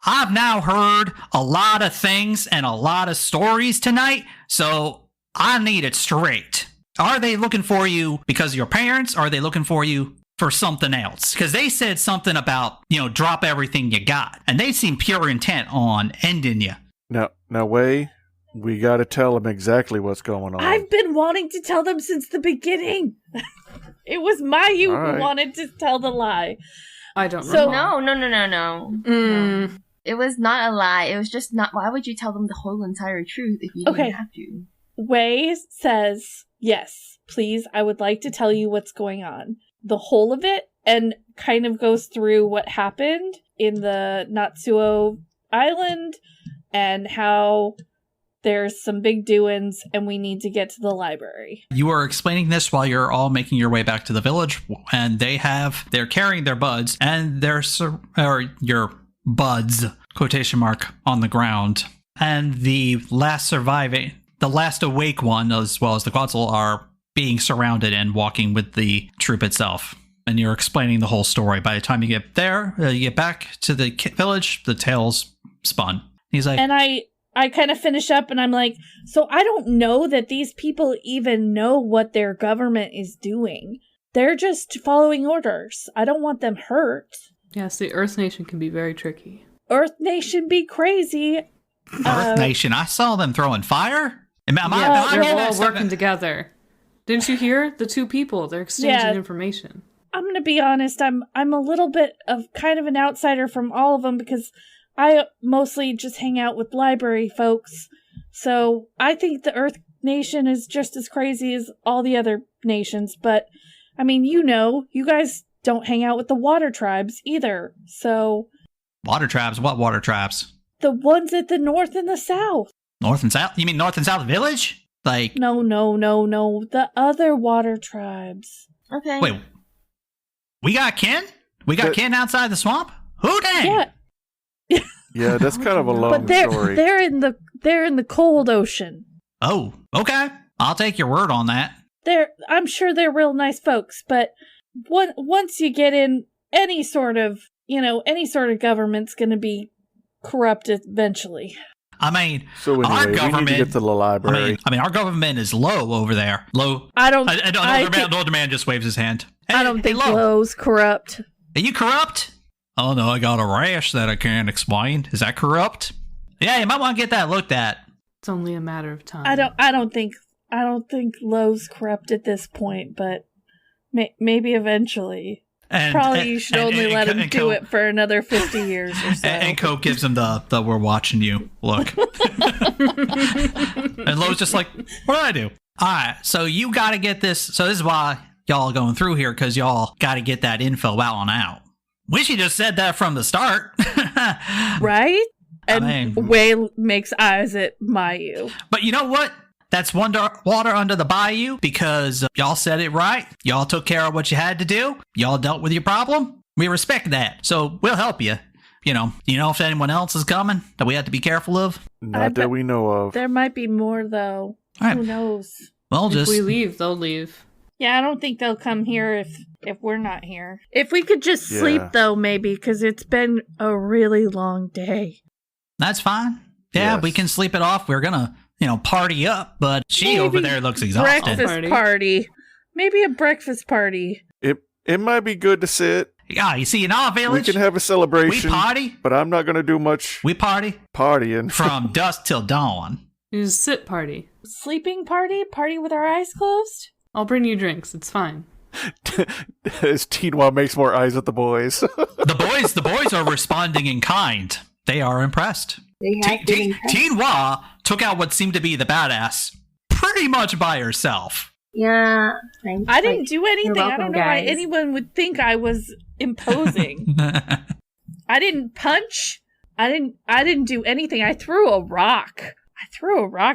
I've now heard a lot of things and a lot of stories tonight, so I need it straight. Are they looking for you because of your parents, or are they looking for you for something else? Because they said something about, drop everything you got, and they seem pure intent on ending you. Now, Wei, we got to tell them exactly what's going on. I've been wanting to tell them since the beginning. It was Mayu All right. who wanted to tell the lie. I don't So- recall. No. Mm. It was not a lie. It was just not. Why would you tell them the whole entire truth if you Okay. didn't have to? Wei says, yes, please, I would like to tell you what's going on. The whole of it, and kind of goes through what happened in the Natsuo Island, and how there's some big doings, and we need to get to the library. You are explaining this while you're all making your way back to the village, and they're carrying their buds, and your buds, quotation mark, on the ground. And the last awake one, as well as the Quetzal, are being surrounded and walking with the troop itself. And you're explaining the whole story. By the time you get there, you get back to the village, the tale's spun. He's like, And I kind of finish up, and I'm like, so I don't know that these people even know what their government is doing. They're just following orders. I don't want them hurt. Yes, the Earth Nation can be very tricky. Earth Nation be crazy. Earth Nation, I saw them throwing fire. Am I They're getting all that stuff- working together. Didn't you hear? The two people, they're exchanging information. I'm gonna be honest, I'm a little bit of kind of an outsider from all of them because I mostly just hang out with library folks. So I think the Earth Nation is just as crazy as all the other nations, but I mean, you guys don't hang out with the water tribes either. So Water tribes? What water tribes? the ones at the north and the south. North and South? You mean North and South Village? No. The other water tribes. Okay. Wait. We got kin? We got kin outside the swamp? Who dang? Yeah, Yeah, that's kind of a long but they're story. they're in the cold ocean. Oh, okay. I'll take your word on that. I'm sure they're real nice folks, but once you get in, any sort of government's going to be corrupt eventually. I mean, So our anyway, we need government. to get to the library. I mean, our government is low over there. Low. I don't. The older man just waves his hand. I don't Hey, think low. Lowe's corrupt. Are you corrupt? Oh no, I got a rash that I can't explain. Is that corrupt? Yeah, you might want to get that looked at. It's only a matter of time. I don't think Lowe's corrupt at this point, but maybe eventually. Probably you should only let him do it for another 50 years or so. And Coke gives him the we're watching you look. And Lowe's just like, what did I do? All right, so you got to get this. So this is why y'all are going through here, because y'all got to get that info out and out. Wish you just said that from the start. Right? And I mean- Wei makes eyes at Mayu. But you know what? That's water under the bayou because y'all said it right. Y'all took care of what you had to do. Y'all dealt with your problem. We respect that. So we'll help you. You know if anyone else is coming that we have to be careful of? Not that we know of. There might be more, though. All right. Who knows? Well, If we leave, they'll leave. Yeah, I don't think they'll come here if we're not here. If we could just sleep, though, maybe, because it's been a really long day. That's fine. Yeah, Yes. we can sleep it off. We're gonna, party up, but she over there looks exhausted. Breakfast party. Maybe a breakfast party. It might be good to sit. Yeah, you see, in our We village, can have a celebration. we party. But I'm not going to do much We party partying. from dusk till dawn. It's a sit party. Sleeping party? Party with our eyes closed? I'll bring you drinks. It's fine. As Teenwa makes more eyes at the boys. The boys are responding in kind. They are impressed. They have been impressed. Teenwa took out what seemed to be the badass pretty much by herself. Yeah. Thanks. I didn't do anything. you're I don't welcome, know why guys. anyone would think I was imposing. I didn't punch. I didn't do anything. I threw a rock.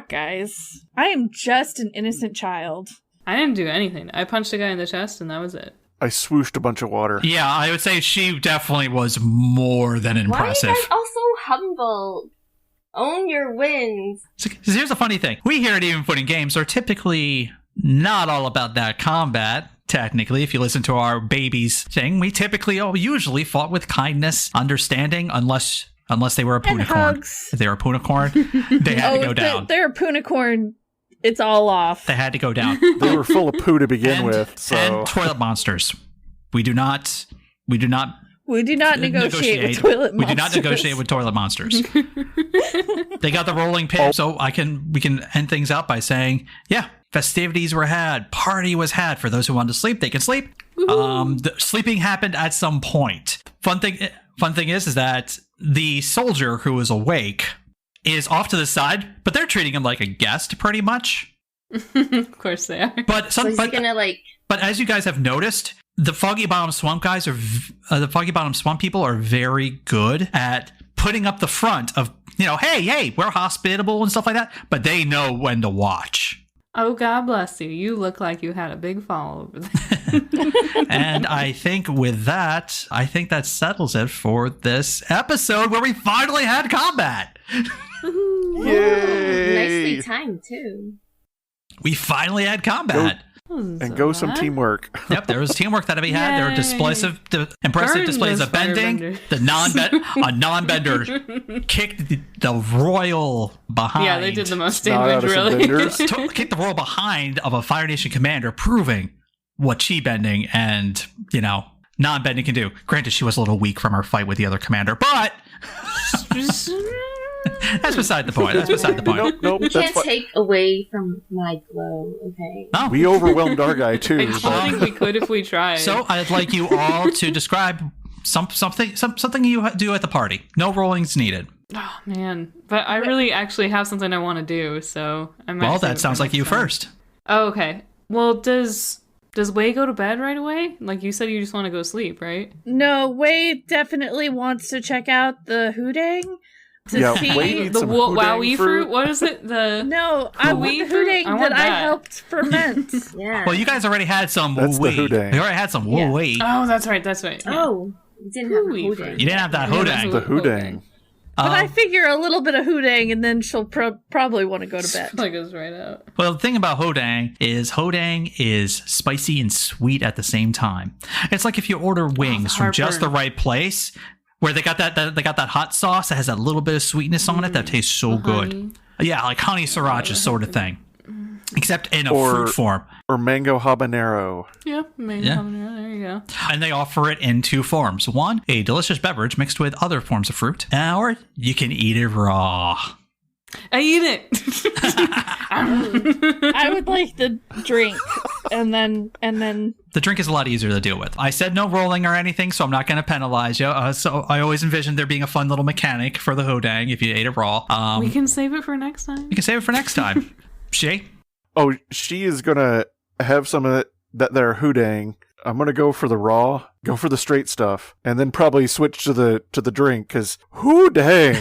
Guys. I am just an innocent child. I didn't do anything. I punched a guy in the chest, and that was it. I swooshed a bunch of water. Yeah, I would say she definitely was more than impressive. Why are you guys all so humble? Own your wins. So here's the funny thing. We here at Even Footing Games are typically not all about that combat. Technically, if you listen to our babies thing, we typically usually fought with kindness, understanding, unless they were a And punicorn. hugs. If they were a punicorn, they had to go down. They're a punicorn. It's all off. They had to go down. They were full of poo to begin with, so And toilet monsters. We do not negotiate with toilet monsters. We do not negotiate with toilet monsters. They got the rolling pin, so we can end things up by saying, yeah, festivities were had, party was had. For those who wanted to sleep, they can sleep. The sleeping happened at some point. Fun thing is that the soldier who is awake is off to the side, but they're treating him like a guest, pretty much. Of course they are. But So he's gonna But as you guys have noticed, the Foggy Bottom Swamp guys the Foggy Bottom Swamp people are very good at putting up the front of, hey, we're hospitable and stuff like that, but they know when to watch. Oh, God bless you. You look like you had a big fall over there. And I think with that, that settles it for this episode where we finally had combat. yay! nicely timed too. We finally had combat. And go some teamwork. Yep, there was teamwork that we had. There were impressive Burn displays those of bending. firebenders. A non-bender kicked the royal behind. Yeah, they did the most Not out damage, of some really. benders. Kicked the royal behind of a Fire Nation commander, proving what chi bending and non-bending can do. Granted, she was a little weak from her fight with the other commander, but that's beside the point. Nope. You That's can't fine. take away from my glow, okay? Oh. We overwhelmed our guy too. I still think we could if we tried. So I'd like you all to describe something you do at the party. No rollings needed. Oh, man. But I really actually have something I want to do, so I might Well, save it that for sounds like next you time. first. Oh, okay. Well, does Wei go to bed right away? Like you said, you just want to go sleep, right? No, Wei definitely wants to check out the Hudang to Yeah, see. Wei needs The some Wowie Hudang fruit? What is it? No, I want the Hudang fruit? Hudang I want that I that. helped ferment. Yeah. Well, you guys already had some That's the woo-wee. You Hudang. already had some Yeah. woo-wee. Oh, that's right. Yeah. Oh, you didn't have Hooey a fruit. Hudang. You didn't have that Yeah, Hudang. The Hudang. But I figure a little bit of Hudang and then she'll probably want to go to bed. That goes right out. Well, the thing about Hudang is spicy and sweet at the same time. It's like if you order wings from just the heartburn. right place, where they got that hot sauce that has that little bit of sweetness on it that tastes so good. Honey. Yeah, like honey sriracha sort of thing, except in a Or- fruit form. Or mango habanero. Yeah, maybe. Yeah. There you go. And they offer it in two forms. One, a delicious beverage mixed with other forms of fruit, or you can eat it raw. I eat it. I would like the drink and then The drink is a lot easier to deal with. I said no rolling or anything, so I'm not going to penalize you. So I always envisioned there being a fun little mechanic for the Hudang if you ate it raw. We can save it for next time. You can save it for next time. Shay? Oh, she is gonna have some of that Hudang. I'm gonna go for the raw, go for the straight stuff, and then probably switch to the drink because Hudang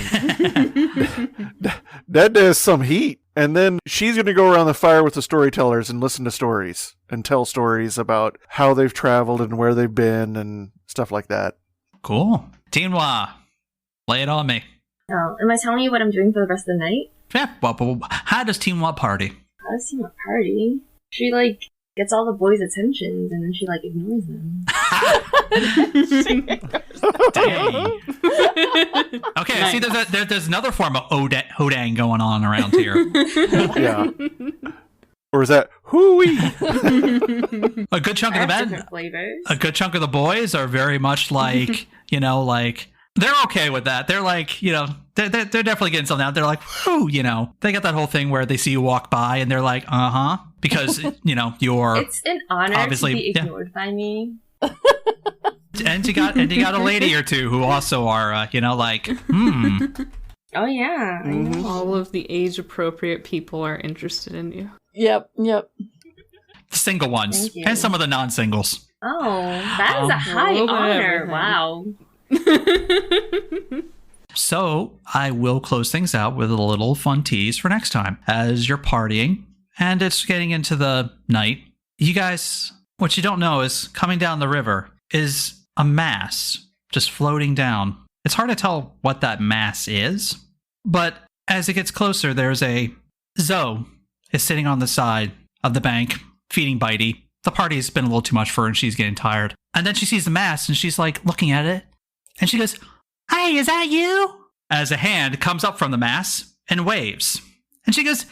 that does some heat. And then she's going to go around the fire with the storytellers and listen to stories and tell stories about how they've traveled and where they've been and stuff like that. Cool. Tinwa, lay it on me. Oh, am I telling you what I'm doing for the rest of the night? Yeah, well, how does Tinwa party? How does Team Up party? She, gets all the boys' attentions and then she, ignores them. Dang. Okay, nice. See, there's another form of Hodang going on around here. Yeah. Or is that hooey? A good chunk of the men, a good chunk of the boys are very much like, they're okay with that. They're like, they're definitely getting something out. They're like, whoo, they got that whole thing where they see you walk by and they're like, uh-huh, because, you're It's an honor obviously, to be ignored by me. And you got a lady or two who also are, Oh, yeah. Mm-hmm. All of the age-appropriate people are interested in you. Yep. The single ones and some of the non-singles. Oh, that is a high honor. Wow. So I will close things out with a little fun tease for next time. As you're partying and it's getting into the night, you guys, what you don't know is coming down the river is a mass just floating down. It's hard to tell what that mass is, but as it gets closer, there's a Zoe is sitting on the side of the bank feeding Bitey. The party's been a little too much for her and she's getting tired. And then she sees the mass and she's looking at it and she goes, "Hey, is that you?" As a hand comes up from the mass and waves. And she goes,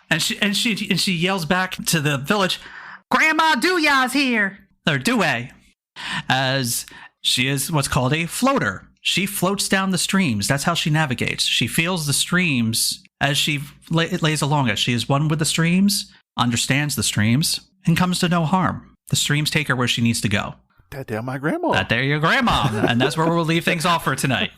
and she yells back to the village, "Grandma Dooyah's here." Or Dewey. As she is what's called a floater. She floats down the streams. That's how she navigates. She feels the streams as she lays along it. She is one with the streams, understands the streams, and comes to no harm. The streams take her where she needs to go. That damn my grandma. That there your grandma. And that's where we'll leave things off for tonight.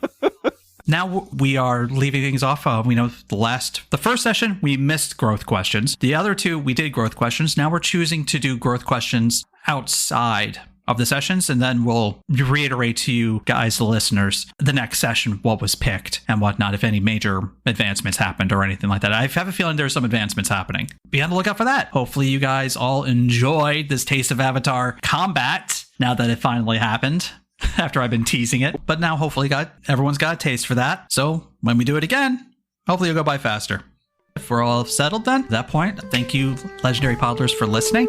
Now we are leaving things off. We know the first session, we missed growth questions. The other two, we did growth questions. Now we're choosing to do growth questions outside of the sessions, and then we'll reiterate to you guys, the listeners, the next session, what was picked and whatnot, if any major advancements happened or anything like that. I have a feeling there's some advancements happening. Be on the lookout for that. Hopefully you guys all enjoyed this Taste of Avatar combat now that it finally happened after I've been teasing it. But now hopefully everyone's got a taste for that. So when we do it again, hopefully you'll go by faster. If we're all settled then, at that point, thank you, Legendary Podlers, for listening.